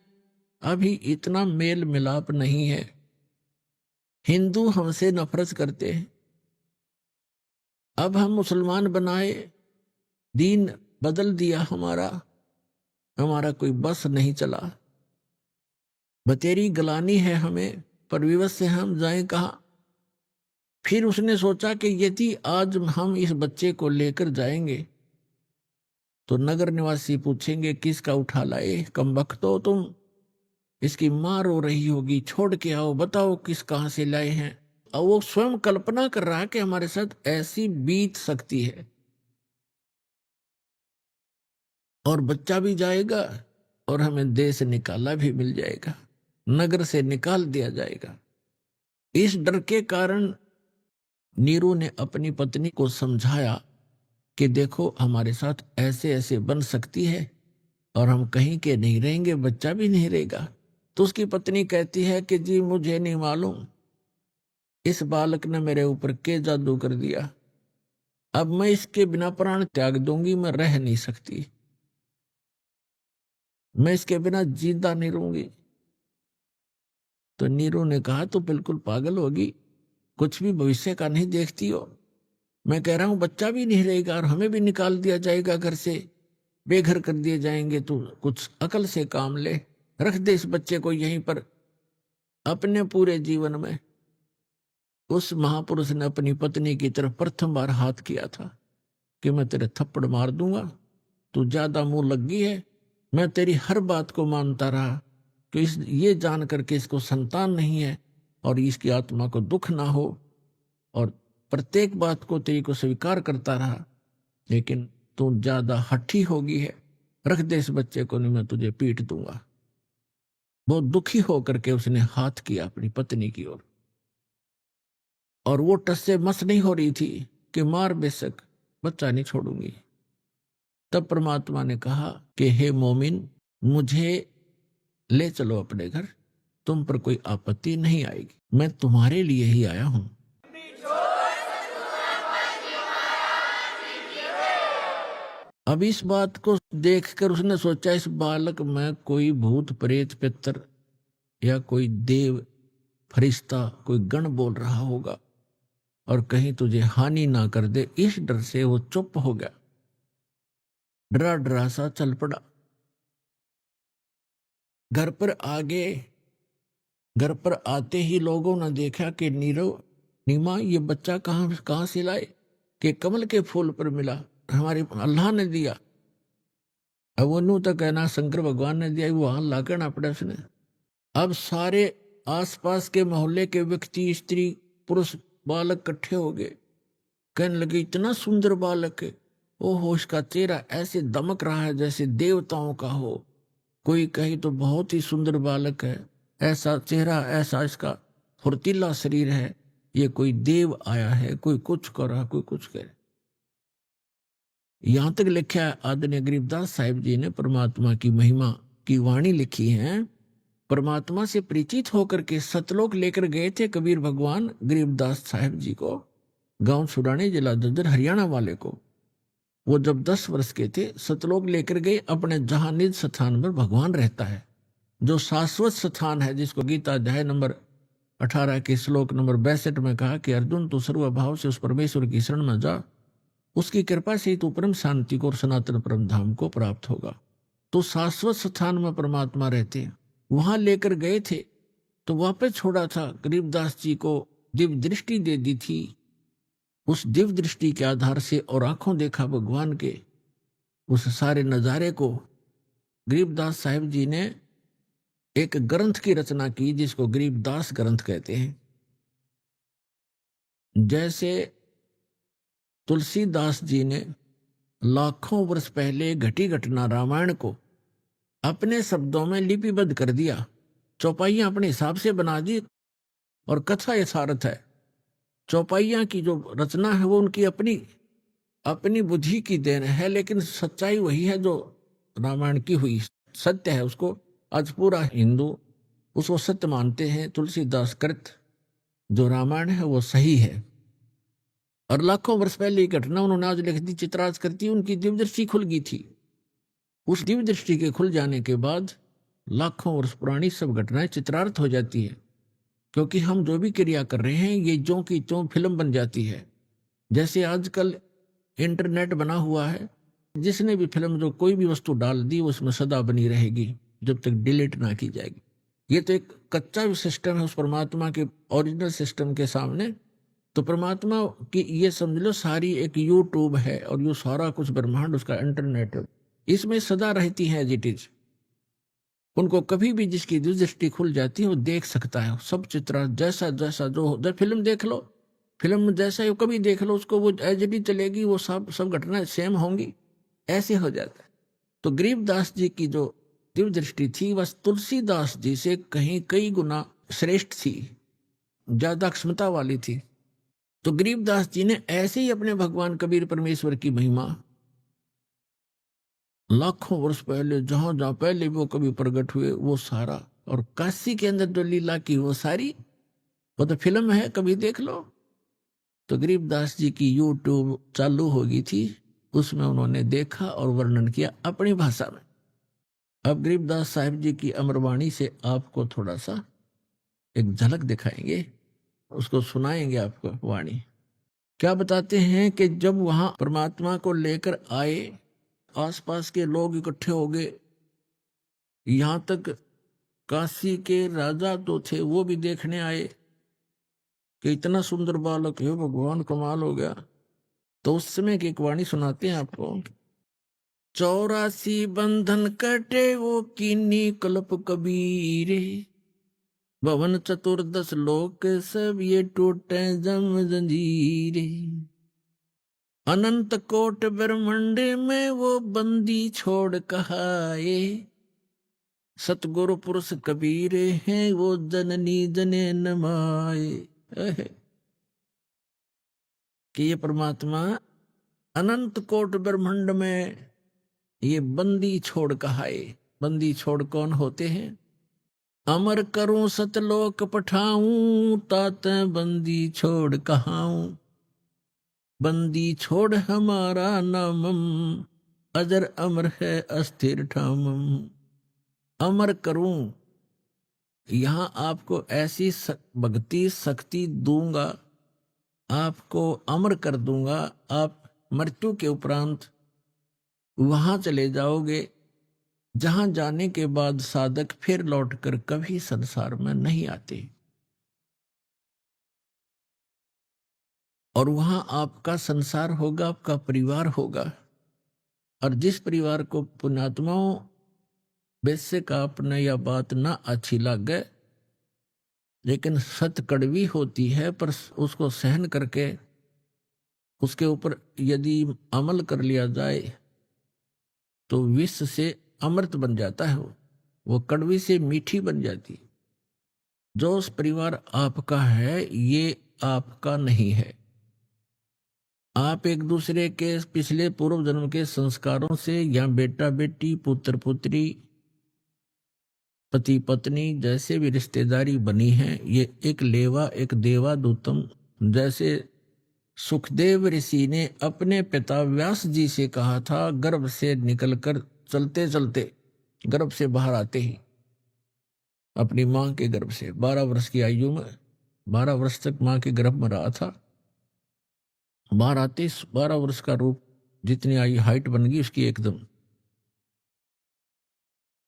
अभी इतना मेल मिलाप नहीं है। हिंदू हमसे नफरत करते हैं। अब हम मुसलमान बनाए, दीन बदल दिया हमारा कोई बस नहीं चला। बतेरी गलानी है हमें, पर विवश से हम जाएं कहाँ। फिर उसने सोचा कि यदि आज हम इस बच्चे को लेकर जाएंगे तो नगर निवासी पूछेंगे किसका उठा लाए, कमबख्त हो तुम, इसकी मां रो रही होगी, छोड़ के आओ, बताओ किस कहां से लाए हैं। और वो स्वयं कल्पना कर रहा है कि हमारे साथ ऐसी बीत सकती है। और बच्चा भी जाएगा और हमें देश से निकाला भी मिल जाएगा, नगर से निकाल दिया जाएगा। इस डर के कारण नीरू ने अपनी पत्नी को समझाया कि देखो हमारे साथ ऐसे ऐसे बन सकती है और हम कहीं के नहीं रहेंगे, बच्चा भी नहीं रहेगा। तो उसकी पत्नी कहती है कि जी मुझे नहीं मालूम इस बालक ने मेरे ऊपर के जादू कर दिया, अब मैं इसके बिना प्राण त्याग दूंगी, मैं रह नहीं सकती, मैं इसके बिना जिंदा नहीं रहूंगी। तो नीरू ने कहा तो बिल्कुल पागल होगी, कुछ भी भविष्य का नहीं देखती हो। मैं कह रहा हूं बच्चा भी नहीं रहेगा और हमें भी निकाल दिया जाएगा, घर से बेघर कर दिए जाएंगे। तो कुछ अकल से काम ले, रख दे इस बच्चे को यहीं पर। अपने पूरे जीवन में उस महापुरुष ने अपनी पत्नी की तरफ प्रथम बार हाथ किया था कि मैं तेरे थप्पड़ मार दूंगा, तू ज्यादा मुंह लग गई है। मैं तेरी हर बात को मानता रहा कि ये जान करके इसको संतान नहीं है और इसकी आत्मा को दुख ना हो, और प्रत्येक बात को तेरी को स्वीकार करता रहा, लेकिन तू ज्यादा हठी हो गई है, रख दे इस बच्चे को, नहीं मैं तुझे पीट दूंगा। बहुत दुखी होकर के उसने हाथ किया अपनी पत्नी की ओर, और वो टस से मस नहीं हो रही थी कि मार बेशक बच्चा नहीं छोड़ूंगी। तब परमात्मा ने कहा कि हे मोमिन, मुझे ले चलो अपने घर, तुम पर कोई आपत्ति नहीं आएगी, मैं तुम्हारे लिए ही आया हूं। अब इस बात को देखकर उसने सोचा इस बालक में कोई भूत प्रेत पितर या कोई देव फरिश्ता कोई गण बोल रहा होगा और कहीं तुझे हानि ना कर दे। इस डर से वो चुप हो गया, डरा डरा सा चल पड़ा। घर पर आते ही लोगों ने देखा कि नीमा ये बच्चा कहां से लाए, कि कमल के फूल पर मिला, हमारे अल्लाह ने दिया। अब वो नू तो कहना शंकर भगवान ने दिया, वो हाल ला करना पड़ा उसने। अब सारे आसपास के मोहल्ले के व्यक्ति, स्त्री पुरुष बालक इकट्ठे हो गए, कहने लगे इतना सुंदर बालक है, ओहो इसका चेहरा ऐसे दमक रहा है जैसे देवताओं का हो। कोई कहे तो बहुत ही सुंदर बालक है, ऐसा चेहरा, ऐसा इसका फुर्तीला शरीर है, ये कोई देव आया है, कोई कुछ कर रहा, कोई कुछ कह रहा। यहां तक लिखा है आदरणीय गरीबदास साहिब जी ने परमात्मा की महिमा की वाणी लिखी है। परमात्मा से परिचित होकर के सतलोक लेकर गए थे कबीर भगवान गरीबदास साहिब जी को, गांव सुरानी, जिला ददर, हरियाणा वाले को। वो जब 10 वर्ष के थे सतलोक लेकर गए, अपने जहां निज स्थान पर भगवान रहता है, जो शाश्वत स्थान है, जिसको गीता अध्याय नंबर 18 के श्लोक नंबर 62 में कहा कि अर्जुन तू सर्वभाव से उस परमेश्वर की शरण में जा, उसकी कृपा से तू परम शांति को और सनातन परम धाम को प्राप्त होगा। तो शाश्वत स्थान में परमात्मा रहते हैं, वहां लेकर गए थे। तो वापस छोड़ा था, गरीबदास जी को दिव्य दृष्टि दे दी थी। उस दिव्य दृष्टि के आधार से और आंखों देखा भगवान के उस सारे नज़ारे को गरीबदास साहिब जी ने एक ग्रंथ की रचना की जिसको गरीबदास ग्रंथ कहते हैं। जैसे तुलसीदास जी ने लाखों वर्ष पहले घटी घटना रामायण को अपने शब्दों में लिपिबद्ध कर दिया, चौपाइयां अपने हिसाब से बना दी और कथा यथार्थ है। चौपाइयां की जो रचना है वो उनकी अपनी अपनी बुद्धि की देन है, लेकिन सच्चाई वही है जो रामायण की हुई सत्य है। उसको आज पूरा हिंदू उसको सत्य मानते हैं। तुलसीदास कृत जो रामायण है वो सही है और लाखों वर्ष पहले ये घटना उन्होंने आज लिख दी, चित्रार्थ करती, उनकी दिव्य दृष्टि खुल गई थी। उस दिव्य दृष्टि के खुल जाने के बाद लाखों वर्ष पुरानी सब घटनाएं चित्रार्थ हो जाती है, क्योंकि हम जो भी क्रिया कर रहे हैं ये ज्यों की त्यों फिल्म बन जाती है। जैसे आजकल इंटरनेट बना हुआ है, जिसने भी फिल्म जो कोई भी वस्तु डाल दी उसमें सदा बनी रहेगी जब तक डिलीट ना की जाएगी। ये तो एक कच्चा सिस्टम है उस परमात्मा के ओरिजिनल सिस्टम के सामने। तो परमात्मा की ये समझ लो सारी एक यूट्यूब है और ये सारा कुछ ब्रह्मांड उसका इंटरनेट है, इसमें सदा रहती है एज इट इज। उनको कभी भी जिसकी दृष्टि खुल जाती है वो देख सकता है सब चित्र जैसा जैसा जो फिल्म देख लो, फिल्म में जैसा ही कभी देख लो उसको वो एज इट इज चलेगी, वो सब घटनाएं सेम होंगी, ऐसे हो जाता है। तो गरीबदास जी की जो दिव्य दृष्टि थी वह तुलसीदास जी से कहीं कई गुना श्रेष्ठ थी, ज्यादा क्षमता वाली थी। तो गरीबदास जी ने ऐसे ही अपने भगवान कबीर परमेश्वर की महिमा लाखों वर्ष पहले जहां जहां पहले वो कभी प्रकट हुए वो सारा, और काशी के अंदर जो लीला की वो सारी, वो तो फिल्म है, कभी देख लो। तो गरीबदास जी की यूट्यूब चालू हो गई थी, उसमें उन्होंने देखा और वर्णन किया अपनी भाषा में। अब गरीबदास साहिब जी की अमरवाणी से आपको थोड़ा सा एक झलक दिखाएंगे, उसको सुनाएंगे आपको वाणी। क्या बताते हैं कि जब वहां परमात्मा को लेकर आए, आसपास के लोग इकट्ठे हो गए, यहां तक काशी के राजा तो थे वो भी देखने आए कि इतना सुंदर बालक है, भगवान कमाल हो गया। तो उस समय की एक वाणी सुनाते हैं आपको। 84 बंधन कटे वो कीनी कल्प कबीरे, भवन चतुर्दश लोक सब ये टूटे जम जंजीरे, अनंत कोट ब्रह्मांड में वो बंदी छोड़ कहाए, सतगुरु पुरुष कबीर हैं वो जननी जने नमाए। कि ये परमात्मा अनंत कोट ब्रह्मांड में ये बंदी छोड़ कहाए। बंदी छोड़ कौन होते हैं? अमर करूं सतलोक पठाऊं, तात बंदी छोड़ कहाऊं, बंदी छोड़ हमारा नामम, अजर अमर है अस्थिर ठामम। अमर करूं, यहां आपको ऐसी भक्ति शक्ति दूंगा, आपको अमर कर दूंगा। आप मृत्यु के उपरांत वहां चले जाओगे जहां जाने के बाद साधक फिर लौटकर कभी संसार में नहीं आते, और वहां आपका संसार होगा, आपका परिवार होगा। और जिस परिवार को पुण्यात्माओं बेशक आपने यह बात ना अच्छी लगे, लेकिन सत कड़वी होती है, पर उसको सहन करके उसके ऊपर यदि अमल कर लिया जाए तो विष से अमृत बन जाता है, वो कड़वी से मीठी बन जाती। जो उस परिवार आपका है ये आपका नहीं है। आप एक दूसरे के पिछले पूर्व जन्म के संस्कारों से या बेटा बेटी पुत्र पुत्री पति पत्नी जैसे भी रिश्तेदारी बनी है, ये एक लेवा एक देवा दूतम। जैसे सुखदेव ऋषि ने अपने पिता व्यास जी से कहा था, गर्भ से निकलकर चलते चलते गर्भ से बाहर आते ही, अपनी मां के गर्भ से 12 वर्ष की आयु में 12 वर्ष तक मां के गर्भ में रहा था। बाहर आते 12 वर्ष का रूप जितनी आई हाइट बन गई उसकी एकदम,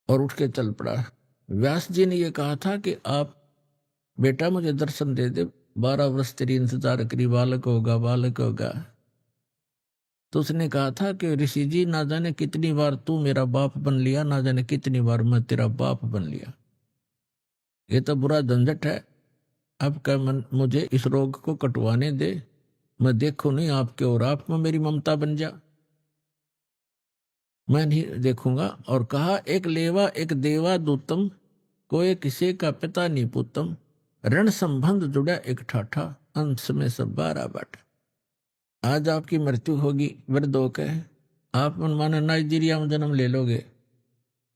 और उठ के चल पड़ा। व्यास जी ने यह कहा था कि आप बेटा मुझे दर्शन दे दे, 12 वर्ष तेरी इंतजार करी, बालक होगा बालक होगा। तो उसने कहा था कि ऋषि जी, ना जाने कितनी बार तू मेरा बाप बन लिया, ना जाने कितनी बार मैं तेरा बाप बन लिया। ये तो बुरा झंझट है। अब क्या मुझे इस रोग को कटवाने दे, मैं देखूं नहीं आपके और आप में मेरी ममता बन जा, मैं नहीं देखूंगा। और कहा, एक लेवा एक देवा दूतम, कोई किसी का पिता नहीं पुतम, ऋण संबंध जुड़ा एक ठाठा, अंश में सब 12 बाट। आज आपकी मृत्यु होगी, वृद्ध होकर आप मनमाना नाइजीरिया में जन्म ले लोगे,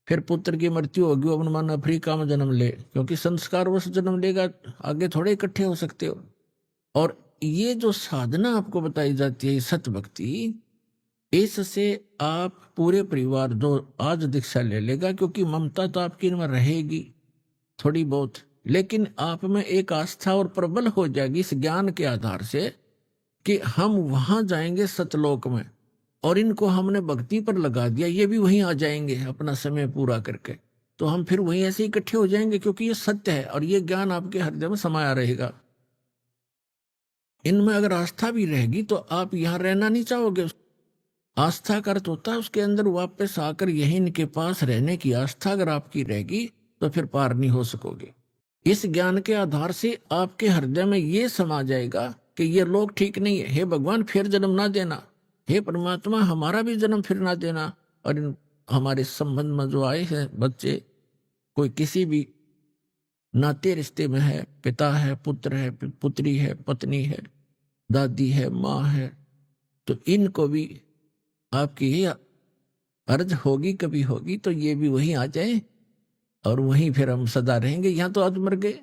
फिर पुत्र की मृत्यु होगी, वो मनमाना अफ्रीका में जन्म ले, क्योंकि संस्कारवश जन्म लेगा, आगे थोड़े इकट्ठे हो सकते हो। और ये जो साधना आपको बताई जाती है सत भक्ति, इससे आप पूरे परिवार जो आज दीक्षा ले लेगा, क्योंकि ममता तो आपकी में रहेगी थोड़ी बहुत, लेकिन आप में एक आस्था और प्रबल हो जाएगी इस ज्ञान के आधार से कि हम वहां जाएंगे सतलोक में, और इनको हमने भक्ति पर लगा दिया, ये भी वहीं आ जाएंगे अपना समय पूरा करके, तो हम फिर वहीं ऐसे इकट्ठे हो जाएंगे, क्योंकि ये सत्य है और ये ज्ञान आपके हृदय में समाया रहेगा। इनमें अगर आस्था भी रहेगी तो आप यहां रहना नहीं चाहोगे। आस्था का अर्थ होता है उसके अंदर वापस आकर यही इनके पास रहने की आस्था अगर आपकी रहेगी तो फिर पार नहीं हो सकोगे। इस ज्ञान के आधार से आपके हृदय में ये समा जाएगा कि ये लोग ठीक नहीं है, हे भगवान फिर जन्म ना देना, हे परमात्मा हमारा भी जन्म फिर ना देना। और इन हमारे संबंध में जो आए हैं बच्चे, कोई किसी भी नाते रिश्ते में है, पिता है, पुत्र है, पुत्री है, पत्नी है, दादी है, माँ है, तो इनको भी आपकी ये अर्ज होगी, कभी होगी तो ये भी वहीं आ जाए और वहीं फिर हम सदा रहेंगे। यहाँ तो आज मर गए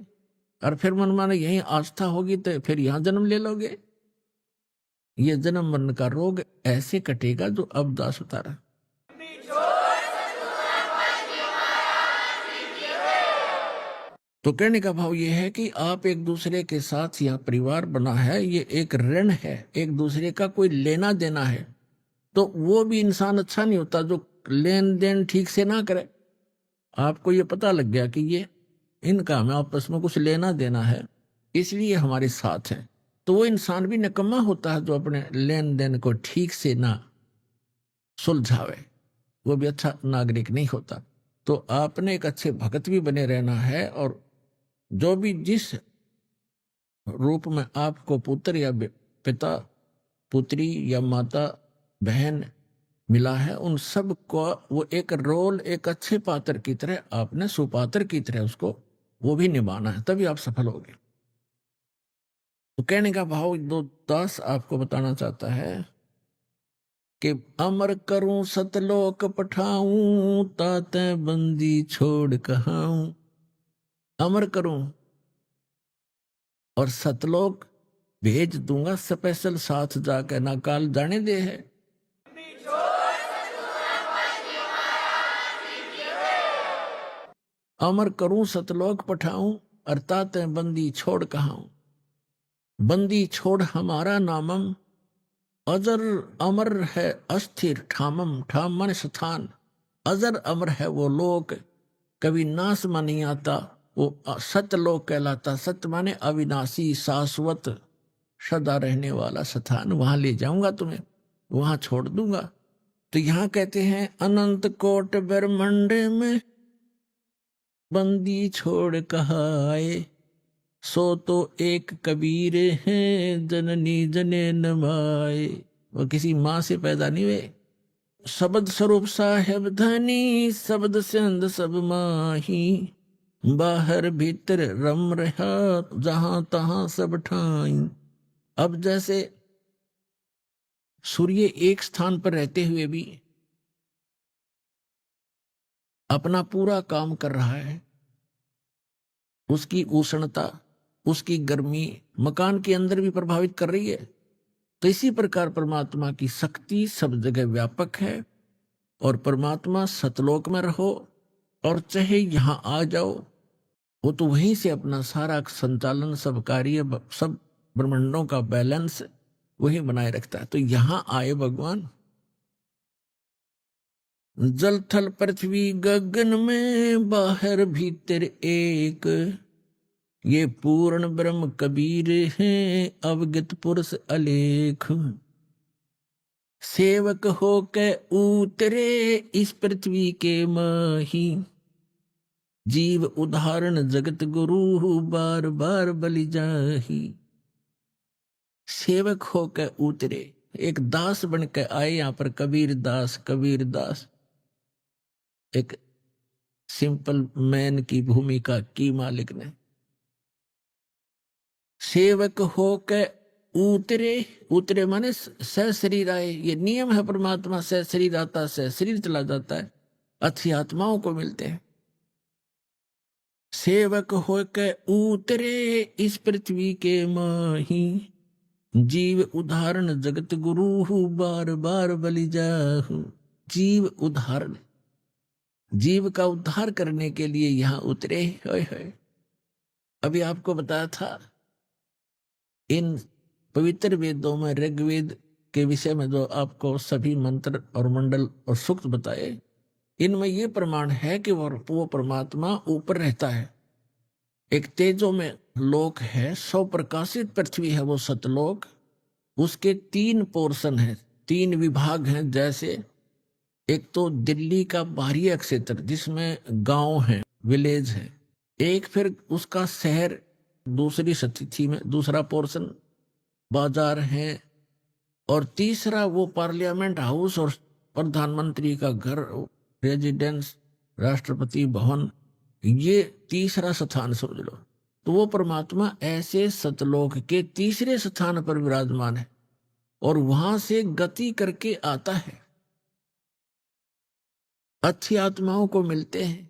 और फिर मन माने यहीं आस्था होगी तो फिर यहाँ जन्म ले लोगे। ये जन्म मरण का रोग ऐसे कटेगा जो अब दास उतारा। तो कहने का भाव ये है कि आप एक दूसरे के साथ यह परिवार बना है, ये एक ऋण है, एक दूसरे का कोई लेना देना है। तो वो भी इंसान अच्छा नहीं होता जो लेन देन ठीक से ना करे। आपको ये पता लग गया कि ये इनका हमें आपस में कुछ लेना देना है, इसलिए हमारे साथ है, तो वो इंसान भी निकम्मा होता है जो अपने लेन देन को ठीक से ना सुलझावे, वो भी अच्छा नागरिक नहीं होता। तो आपने एक अच्छे भगत भी बने रहना है, और जो भी जिस रूप में आपको पुत्र या पिता, पुत्री या माता, बहन मिला है, उन सब को वो एक रोल, एक अच्छे पात्र की तरह आपने सुपात्र की तरह उसको वो भी निभाना है, तभी आप सफल होगे। तो कहने का भाव दो दास आपको बताना चाहता है कि अमर करूं सतलोक पठाऊं, ताते बंदी छोड़ कहाऊं। अमर करूं और सतलोक भेज दूंगा स्पेशल, साथ जाकर ना काल जाने दे है। अमर करूं सतलोक पठाऊं, अर्थात बंदी छोड़ कहाऊं। बंदी छोड़ हमारा नामम, अजर अमर है अस्थिर ठामम। ठाम मन स्थान, अजर अमर है वो लोक, कभी नाश में नहीं आता, वो सतलोक कहलाता। सत्य माने अविनाशी, शाश्वत, सदा रहने वाला स्थान, वहां ले जाऊंगा तुम्हें, वहां छोड़ दूंगा। तो यहां कहते हैं अनंत कोट ब्रह्मांड में बंदी छोड़ कहाए, सो तो एक कबीर हैं जननी जने नमाए। वो किसी माँ से पैदा नहीं हुए। शब्द स्वरूप साहेब धनी, शब्द सिंध सब माही, बाहर भीतर रम रहा, जहां तहां सब ठाई। अब जैसे सूर्य एक स्थान पर रहते हुए भी अपना पूरा काम कर रहा है, उसकी उष्णता, उसकी गर्मी मकान के अंदर भी प्रभावित कर रही है, तो इसी प्रकार परमात्मा की शक्ति सब जगह व्यापक है। और परमात्मा सतलोक में रहो और चाहे यहां आ जाओ, वो तो वहीं से अपना सारा संचालन, सब कार्य, सब ब्रह्मांडों का बैलेंस वही बनाए रखता है। तो यहां आए भगवान, जल थल पृथ्वी गगन में, बाहर भीतर एक, ये पूर्ण ब्रह्म कबीर हैं, अवगत पुरुष अलेख। सेवक हो के उतरे इस पृथ्वी के माही, जीव उदाहरण जगत गुरु बार बार बलि जाही। सेवक हो के उतरे, एक दास बन के आए यहां पर कबीर दास। कबीर दास एक सिंपल मैन की भूमिका की मालिक ने। सेवक हो के उतरे, उतरे माने सशरीर आए। ये नियम है परमात्मा, सशरीर आता सशरीर चला जाता है, अच्छी आत्माओं को मिलते हैं। सेवक हो के उतरे इस पृथ्वी के माही, जीव उदाहरण जगत गुरु बार बार बलि जाहु। जीव उदाहरण, जीव का उद्धार करने के लिए यहां उतरे। होय होय। अभी आपको बताया था इन पवित्र वेदों में, ऋग्वेद के विषय में जो आपको सभी मंत्र और मंडल और सूक्त बताए, इनमें यह प्रमाण है कि वो परमात्मा ऊपर रहता है। एक तेजो में लोक है, 100 प्रकाशित पृथ्वी है वो सतलोक। उसके 3 पोर्शन हैं, 3 विभाग हैं। जैसे एक तो दिल्ली का बाहरी क्षेत्र जिसमें गांव हैं, विलेज है। एक फिर उसका शहर दूसरी स्थिति में, दूसरा पोर्शन बाजार है। और तीसरा वो पार्लियामेंट हाउस और प्रधानमंत्री का घर, रेजिडेंस, राष्ट्रपति भवन, ये तीसरा स्थान समझ लो। तो वो परमात्मा ऐसे सतलोक के तीसरे स्थान पर विराजमान है और वहां से गति करके आता है, अच्छी आत्माओं को मिलते हैं,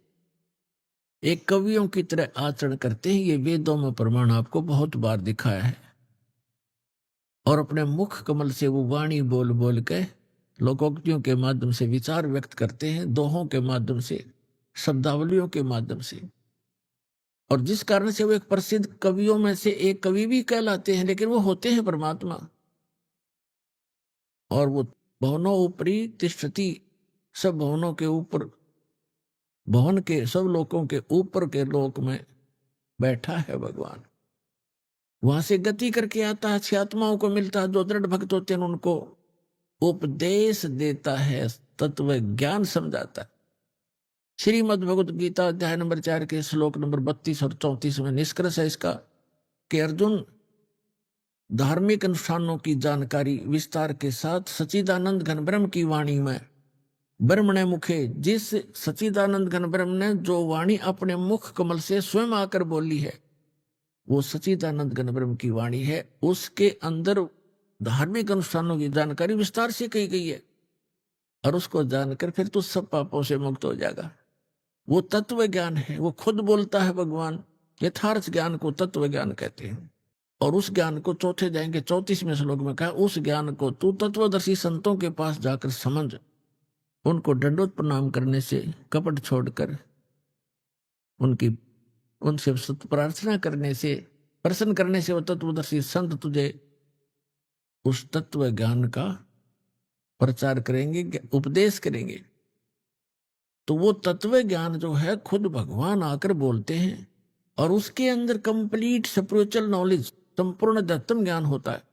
एक कवियों की तरह आचरण करते हैं। ये वेदों में प्रमाण आपको बहुत बार दिखाया है। और अपने मुख कमल से वो वाणी बोल बोल के लोकोक्तियों के माध्यम से विचार व्यक्त करते हैं, दोहों के माध्यम से, शब्दावलियों के माध्यम से। और जिस कारण से वो एक प्रसिद्ध कवियों में से एक कवि भी कहलाते हैं, लेकिन वो होते हैं परमात्मा। और वो भवनों ऊपरी तिष्ठति, सब भवनों के ऊपर, भवन के सब लोकों के ऊपर के लोक में बैठा है भगवान। वहां से गति करके आता है, अच्छी आत्माओं को मिलता है। जो दृढ़ भक्त होते हैं उनको उपदेश देता है, तत्व ज्ञान समझाता है। श्रीमद् भगवत गीता अध्याय नंबर 4 के श्लोक नंबर 32 और 34 में निष्कर्ष है इसका कि अर्जुन, धार्मिक अनुष्ठानों की जानकारी विस्तार के साथ सच्चिदानंद घन ब्रह्म की वाणी में, ब्रह्मणे मुखे, जिस सच्चिदानंद घन ब्रह्म ने जो वाणी अपने मुख कमल से स्वयं आकर बोली है, वो सच्चिदानंद घन ब्रह्म की वाणी है। उसके अंदर धार्मिक अनुष्ठानों की जानकारी विस्तार से कही गई है। और उसको जानकर फिर तू सब पापों से मुक्त हो जाएगा। वो तत्व ज्ञान है, वो खुद बोलता है भगवान। यथार्थ ज्ञान को तत्व ज्ञान कहते हैं। और उस ज्ञान को चौथे जाएंगे 34वें श्लोक में कहा, उस ज्ञान को तू तत्वदर्शी संतों के पास जाकर समझ, उनको दंडोत प्रणाम करने से, कपट छोड़कर उनसे सत्य प्रार्थना करने से, प्रसन्न करने से वो तत्वदर्शी संत तुझे उस तत्व ज्ञान का प्रचार करेंगे, उपदेश करेंगे। तो वो तत्व ज्ञान जो है खुद भगवान आकर बोलते हैं। और उसके अंदर कंप्लीट स्पिरिचुअल नॉलेज, संपूर्ण अध्यात्म ज्ञान होता है।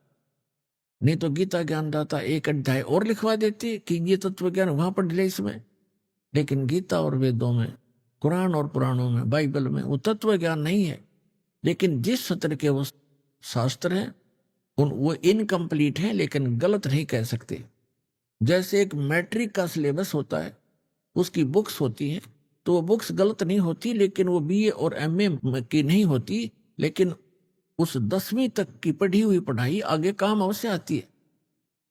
नहीं तो गीता ज्ञान दाता एक अध्याय और लिखवा देते कि ये तत्व ज्ञान वहां पर डिले इसमें। लेकिन गीता और वेदों में, कुरान और पुराणों में, बाइबल में वो तत्व ज्ञान नहीं है। लेकिन जिस सत्र के वो शास्त्र हैं वो इनकम्प्लीट हैं, लेकिन गलत नहीं कह सकते। जैसे एक मैट्रिक का सिलेबस होता है, उसकी बुक्स होती हैं, तो वो बुक्स गलत नहीं होती, लेकिन वो बीए और एमए की नहीं होती। लेकिन उस 10वीं तक की पढ़ी हुई पढ़ाई आगे काम अवश्य आती है।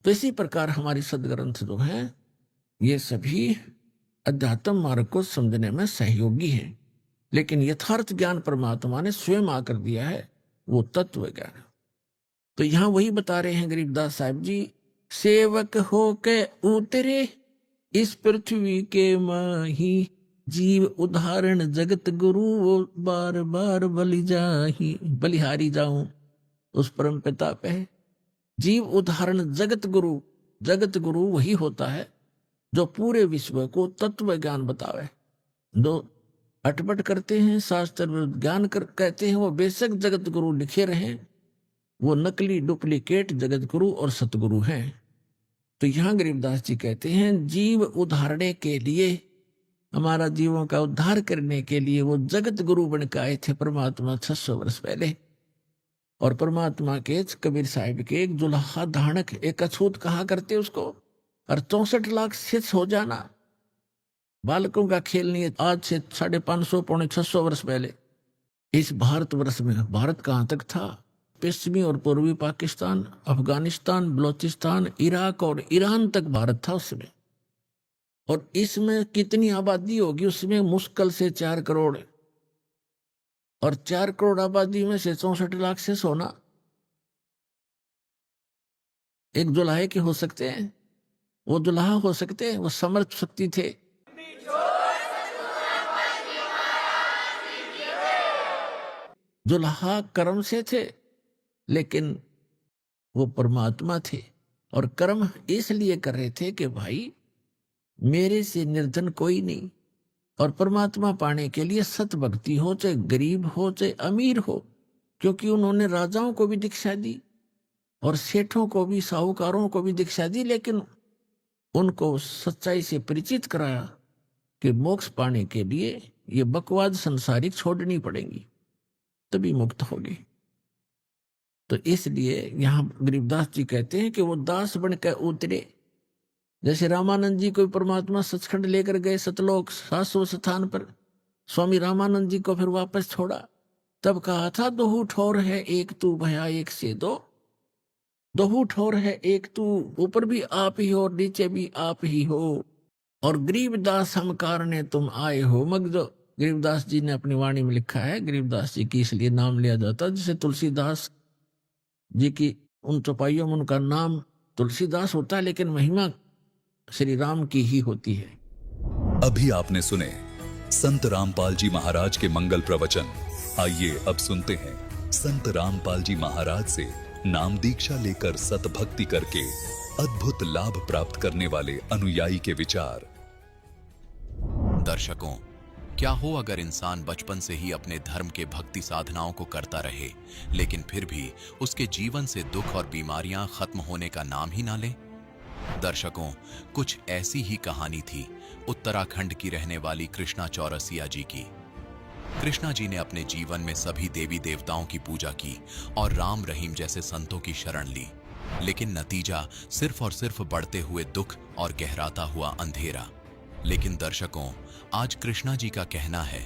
तो इसी प्रकार हमारी सदग्रंथ जो हैं ये सभी अध्यात्म मार्ग को समझने में सहयोगी हैं। लेकिन यथार्थ ज्ञान परमात्मा ने स्वयं आकर दिया है, वो तत्व ज्ञान। तो यहां वही बता रहे हैं गरीबदास साहब जी, सेवक हो के उतरे इस पृथ्वी के माही, जीव उदाहरण जगत गुरु बार बार बलि जाही। बलिहारी जाऊं उस परम पिता पे। जीव उदाहरण जगत गुरु, जगत गुरु वही होता है जो पूरे विश्व को तत्व ज्ञान बतावे। दो अटपट करते हैं, शास्त्र ज्ञान कहते हैं, वो बेशक जगत गुरु लिखे रहे, वो नकली डुप्लीकेट जगत गुरु और सतगुरु हैं। तो यहाँ गरीबदास जी कहते हैं जीव उद्धारने के लिए, हमारा जीवों का उद्धार करने के लिए वो जगत गुरु बन के आए थे परमात्मा 600 वर्ष पहले। और परमात्मा के कबीर साहिब के एक जुल्हा धानक, एक अछूत कहा करते उसको, और 64 लाख सिद्ध हो जाना बालकों का खेल नहीं है। आज से 550 पौने 600 वर्ष पहले इस भारतवर्ष में, भारत कहाँ तक था, पश्चिमी और पूर्वी पाकिस्तान, अफगानिस्तान, बलोचिस्तान, इराक और ईरान तक भारत था उसमें। और इसमें कितनी आबादी होगी, उसमें मुश्किल से 4 करोड़, और 4 करोड़ आबादी में से 64 लाख से सोना एक जुलाहे के हो सकते हैं? वो जुलाहा हो सकते हैं? वो समर्थ शक्ति थे। जुलाहा कर्म से थे, लेकिन वो परमात्मा थे, और कर्म इसलिए कर रहे थे कि भाई मेरे से निर्धन कोई नहीं। और परमात्मा पाने के लिए सत भक्ति हो, चाहे गरीब हो चाहे अमीर हो, क्योंकि उन्होंने राजाओं को भी दीक्षा दी और सेठों को भी, साहूकारों को भी दीक्षा दी, लेकिन उनको सच्चाई से परिचित कराया कि मोक्ष पाने के लिए ये बकवाद संसारिक छोड़नी पड़ेंगी, तभी मुक्त होगी। तो इसलिए यहाँ गरीबदास जी कहते हैं कि वो दास बनकर उतरे। जैसे रामानंद जी को परमात्मा सचखंड लेकर गए, सतलोक शाश्वत स्थान पर, स्वामी रामानंद जी को फिर वापस छोड़ा, तब कहा था दोहू ठोर है एक तू भया एक से दो, दोहू ठोर है एक तू, ऊपर भी आप ही हो और नीचे भी आप ही हो, और गरीबदास हम कारणे तुम आए हो मगजो। गरीबदास जी ने अपनी वाणी में लिखा है, गरीबदास जी की इसलिए नाम लिया जाता, जैसे तुलसीदास जी की उन चौपाइयों में उनका नाम तुलसीदास होता है, लेकिन महिमा श्री राम की ही होती है। अभी आपने सुने संत रामपाल जी महाराज के मंगल प्रवचन। आइए अब सुनते हैं संत रामपाल जी महाराज से नाम दीक्षा लेकर सतभक्ति करके अद्भुत लाभ प्राप्त करने वाले अनुयायी के विचार। दर्शकों, क्या हो अगर इंसान बचपन से ही अपने धर्म के भक्ति साधनाओं को करता रहे, लेकिन फिर भी उसके जीवन से दुख और बीमारियां खत्म होने का नाम ही ना ले। दर्शकों, कुछ ऐसी ही कहानी थी उत्तराखंड की रहने वाली कृष्णा चौरसिया जी की। कृष्णा जी ने अपने जीवन में सभी देवी देवताओं की पूजा की और राम रहीम जैसे संतों की शरण ली, लेकिन नतीजा सिर्फ और सिर्फ बढ़ते हुए दुख और गहराता हुआ अंधेरा। लेकिन दर्शकों, आज कृष्णा जी का कहना है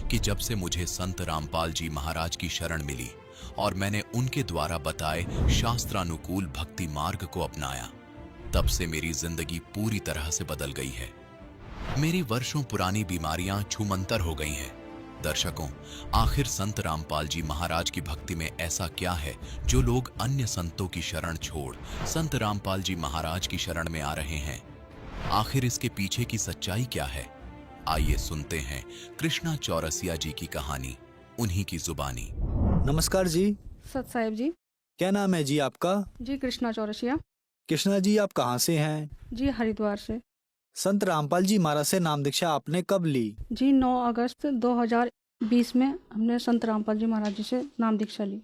कि जब से मुझे संत रामपाल जी महाराज की शरण मिली और मैंने उनके द्वारा बताए शास्त्रानुकूल भक्ति मार्ग को अपनाया, तब से मेरी जिंदगी पूरी तरह से बदल गई है। मेरी वर्षों पुरानी बीमारियां छूमंतर हो गई हैं। दर्शकों, आखिर संत रामपाल जी महाराज की भक्ति में ऐसा क्या है जो लोग अन्य संतों की शरण छोड़ संत रामपाल जी महाराज की शरण में आ रहे हैं? आखिर इसके पीछे की सच्चाई क्या है? आइए सुनते हैं कृष्णा चौरसिया जी की कहानी, उन्हीं की जुबानी। नमस्कार जी। सत साहिब जी। क्या नाम है जी आपका? जी कृष्णा चौरसिया। कृष्णा जी, आप कहाँ से हैं? जी हरिद्वार से। संत रामपाल जी महाराज से नाम दीक्षा आपने कब ली? जी 9 अगस्त 2020 में हमने संत रामपाल जी महाराज जी से नाम दीक्षा ली।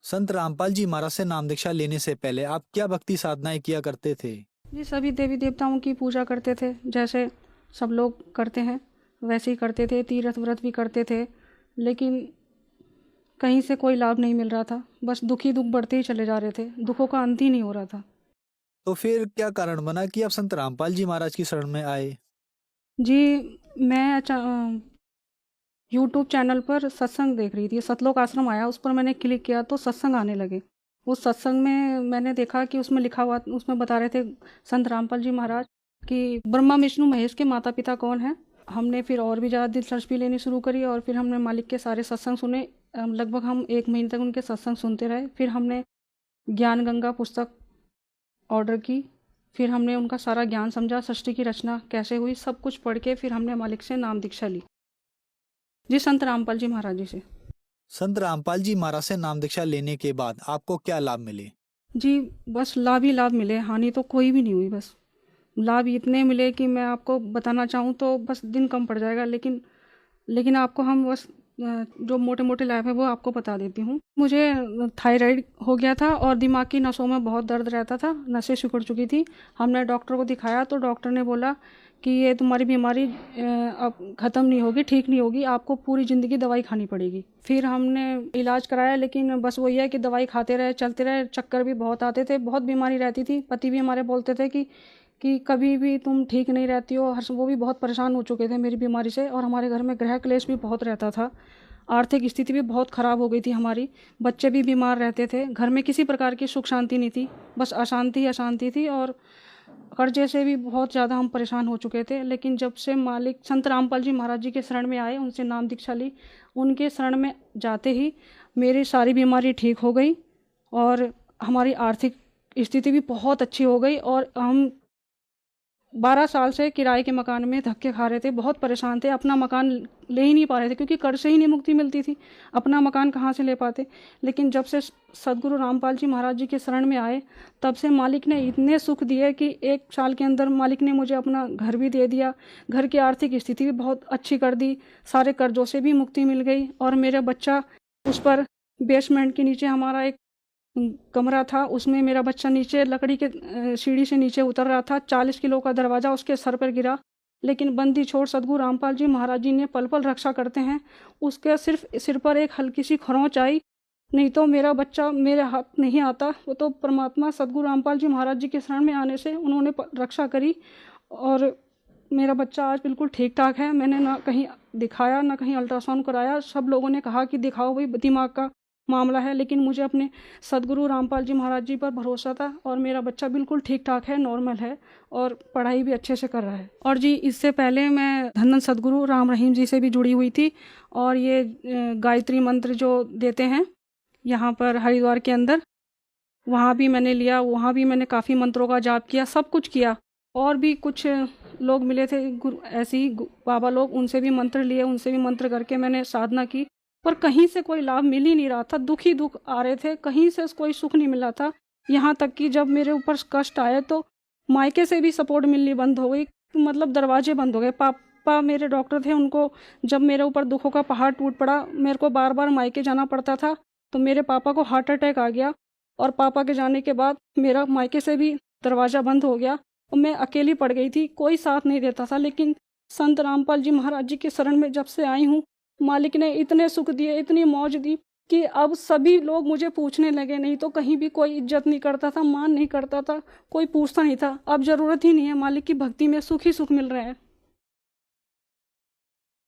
संत रामपाल जी महाराज से नाम दीक्षा लेने से पहले आप क्या भक्ति साधनाएं किया करते थे? जी सभी देवी देवताओं की पूजा करते थे, जैसे सब लोग करते हैं वैसे ही करते थे। तीर्थ व्रत भी करते थे, लेकिन कहीं से कोई लाभ नहीं मिल रहा था। बस दुख ही दुख बढ़ते ही चले जा रहे थे, दुखों का अंत ही नहीं हो रहा था। तो फिर क्या कारण बना कि आप संत रामपाल जी महाराज की शरण में आए? जी मैं यूट्यूब चैनल पर सत्संग देख रही थी, सतलोक आश्रम आया, उस पर मैंने क्लिक किया तो सत्संग आने लगे। उस सत्संग में मैंने देखा कि उसमें लिखा हुआ, उसमें बता रहे थे संत रामपाल जी महाराज कि ब्रह्मा विष्णु महेश के माता पिता कौन हैं। हमने फिर और भी ज़्यादा दिलचस्पी लेनी शुरू करी और फिर हमने मालिक के सारे सत्संग सुने। लगभग हम 1 महीने तक उनके सत्संग सुनते रहे। फिर हमने ज्ञान गंगा पुस्तक ऑर्डर की, फिर हमने उनका सारा ज्ञान समझा, सृष्टि की रचना कैसे हुई, सब कुछ पढ़ के फिर हमने मालिक से नाम दीक्षा ली। जी संत रामपाल जी महाराज जी से। संत रामपाल जी महाराज से नाम दीक्षा लेने के बाद आपको क्या लाभ मिले? जी बस लाभ ही लाभ मिले, हानि तो कोई भी नहीं हुई। बस लाभ इतने मिले कि मैं आपको बताना चाहूँ तो बस दिन कम पड़ जाएगा, लेकिन लेकिन आपको हम बस जो मोटे मोटे लाभ है वो आपको बता देती हूँ। मुझे थायराइड हो गया था और दिमाग की नसों में बहुत दर्द रहता था, नसें सिकुड़ चुकी थी। हमने डॉक्टर को दिखाया तो डॉक्टर ने बोला कि ये तुम्हारी बीमारी अब ख़त्म नहीं होगी, ठीक नहीं होगी, आपको पूरी ज़िंदगी दवाई खानी पड़ेगी। फिर हमने इलाज कराया, लेकिन बस वही है कि दवाई खाते रहे, चलते रहे, चक्कर भी बहुत आते थे, बहुत बीमारी रहती थी। पति भी हमारे बोलते थे कि कभी भी तुम ठीक नहीं रहती हो, वो भी बहुत परेशान हो चुके थे मेरी बीमारी से। और हमारे घर में गृह क्लेश भी बहुत रहता था, आर्थिक स्थिति भी बहुत ख़राब हो गई थी हमारी, बच्चे भी बीमार रहते थे, घर में किसी प्रकार की सुख शांति नहीं थी, बस अशांति अशांति थी। और कर्जे से भी बहुत ज़्यादा हम परेशान हो चुके थे। लेकिन जब से मालिक संत रामपाल जी महाराज जी के शरण में आए, उनसे नाम दीक्षा ली, उनके शरण में जाते ही मेरी सारी बीमारी ठीक हो गई और हमारी आर्थिक स्थिति भी बहुत अच्छी हो गई। और हम 12 साल से किराए के मकान में धक्के खा रहे थे, बहुत परेशान थे, अपना मकान ले ही नहीं पा रहे थे क्योंकि कर्ज से ही नहीं मुक्ति मिलती थी, अपना मकान कहाँ से ले पाते। लेकिन जब से सदगुरु रामपाल जी महाराज जी के शरण में आए, तब से मालिक ने इतने सुख दिए कि 1 साल के अंदर मालिक ने मुझे अपना घर भी दे दिया, घर की आर्थिक स्थिति भी बहुत अच्छी कर दी, सारे कर्जों से भी मुक्ति मिल गई। और मेरा बच्चा, उस पर बेसमेंट के नीचे हमारा एक कमरा था, उसमें मेरा बच्चा नीचे लकड़ी के सीढ़ी से नीचे उतर रहा था, 40 किलो का दरवाज़ा उसके सर पर गिरा, लेकिन बंदी छोड़ सदगुरु रामपाल जी महाराज जी ने पल पल रक्षा करते हैं। उसके सिर्फ सिर पर एक हल्की सी खरोंच आई, नहीं तो मेरा बच्चा मेरे हाथ नहीं आता। वो तो परमात्मा सदगुरु रामपाल जी महाराज जी के शरण में आने से उन्होंने रक्षा करी और मेरा बच्चा आज बिल्कुल ठीक ठाक है। मैंने ना कहीं दिखाया, ना कहीं अल्ट्रासाउंड कराया। सब लोगों ने कहा कि दिखाओ भाई, दिमाग का मामला है, लेकिन मुझे अपने सदगुरु रामपाल जी महाराज जी पर भरोसा था और मेरा बच्चा बिल्कुल ठीक ठाक है, नॉर्मल है और पढ़ाई भी अच्छे से कर रहा है। और जी, इससे पहले मैं धन धन सदगुरु राम रहीम जी से भी जुड़ी हुई थी और ये गायत्री मंत्र जो देते हैं यहाँ पर हरिद्वार के अंदर, वहाँ भी मैंने लिया, वहाँ भी मैंने काफ़ी मंत्रों का जाप किया, सब कुछ किया। और भी कुछ लोग मिले थे ऐसे ही बाबा लोग, उनसे भी मंत्र लिए, उनसे भी मंत्र करके मैंने साधना की, पर कहीं से कोई लाभ मिल ही नहीं रहा था। दुख ही दुख आ रहे थे, कहीं से कोई सुख नहीं मिला था। यहाँ तक कि जब मेरे ऊपर कष्ट आए तो मायके से भी सपोर्ट मिलनी बंद हो गई, मतलब दरवाजे बंद हो गए। पापा मेरे डॉक्टर थे, उनको जब मेरे ऊपर दुखों का पहाड़ टूट पड़ा, मेरे को बार बार मायके जाना पड़ता था, तो मेरे पापा को हार्ट अटैक आ गया और पापा के जाने के बाद मेरा मायके से भी दरवाज़ा बंद हो गया और मैं अकेली पड़ गई थी, कोई साथ नहीं देता था। लेकिन संत रामपाल जी महाराज जी के शरण में जब से आई हूँ, मालिक ने इतने सुख दिए, इतनी मौज दी कि अब सभी लोग मुझे पूछने लगे। नहीं तो कहीं भी कोई इज्जत नहीं करता था, मान नहीं करता था, कोई पूछता नहीं था। अब जरूरत ही नहीं है, मालिक की भक्ति में सुख ही सुख मिल रहा है।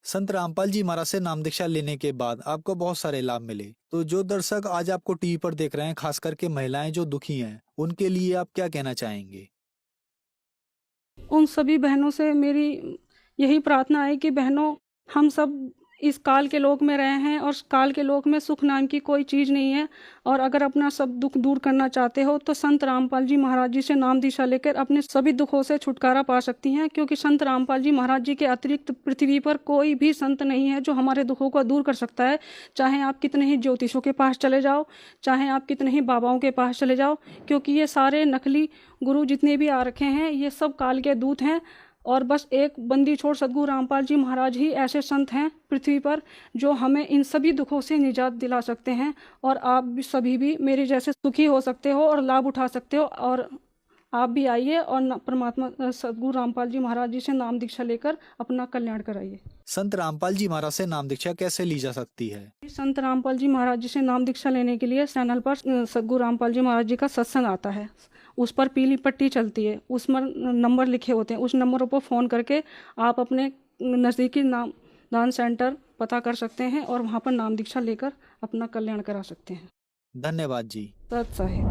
संत रामपाल जी महाराज से नाम दीक्षा लेने के बाद आपको बहुत सारे लाभ मिले, तो जो दर्शक आज आपको टीवी पर देख रहे हैं, खास करके महिलाएं जो दुखी हैं, उनके लिए आप क्या कहना चाहेंगे? उन सभी बहनों से मेरी यही प्रार्थना है कि बहनों, हम सब इस काल के लोक में रहे हैं और काल के लोक में सुख नाम की कोई चीज़ नहीं है। और अगर अपना सब दुख दूर करना चाहते हो तो संत रामपाल जी महाराज जी से नाम दीक्षा लेकर अपने सभी दुखों से छुटकारा पा सकती हैं, क्योंकि संत रामपाल जी महाराज जी के अतिरिक्त पृथ्वी पर कोई भी संत नहीं है जो हमारे दुखों को दूर कर सकता है। चाहे आप कितने ही ज्योतिषों के पास चले जाओ, चाहे आप कितने ही बाबाओं के पास चले जाओ, क्योंकि ये सारे नकली गुरु जितने भी आ रखे हैं, ये सब काल के दूत हैं। और बस एक बंदी छोड़ सदगुरु रामपाल जी महाराज ही ऐसे संत हैं पृथ्वी पर जो हमें इन सभी दुखों से निजात दिला सकते हैं। और आप भी सभी भी मेरे जैसे सुखी हो सकते हो और लाभ उठा सकते हो। और आप भी आइए और परमात्मा सदगुरु रामपाल जी महाराज जी से नाम दीक्षा लेकर अपना कल्याण कराइए। संत रामपाल जी महाराज से नाम दीक्षा कैसे ली जा सकती है? संत रामपाल जी महाराज जी से नाम दीक्षा लेने के लिए चैनल पर सदगुरु रामपाल जी महाराज जी का सत्संग आता है, उस पर पीली पट्टी चलती है, उस पर नंबर लिखे होते हैं। उस नंबरों पर फ़ोन करके आप अपने नज़दीकी नाम दान सेंटर पता कर सकते हैं और वहाँ पर नाम दीक्षा लेकर अपना कल्याण करा सकते हैं। धन्यवाद जी। सत साहिब।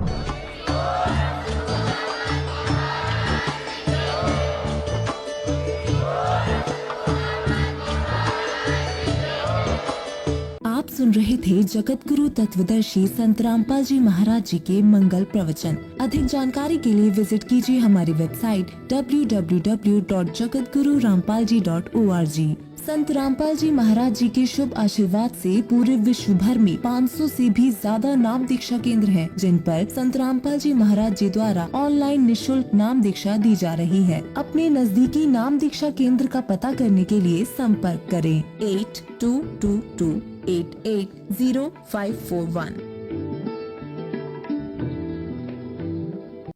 आप सुन रहे थे जगत गुरु तत्वदर्शी संत रामपाल जी महाराज जी के मंगल प्रवचन। अधिक जानकारी के लिए विजिट कीजिए हमारी वेबसाइट www.jagatgururampalji.org। संत रामपाल जी महाराज जी के शुभ आशीर्वाद से पूरे विश्व भर में 500 से भी ज्यादा नाम दीक्षा केंद्र हैं, जिन पर संत रामपाल जी महाराज जी द्वारा ऑनलाइन निशुल्क नाम दीक्षा दी जा रही है। अपने नजदीकी नाम दीक्षा केंद्र का पता करने के लिए संपर्क करें 8222880541।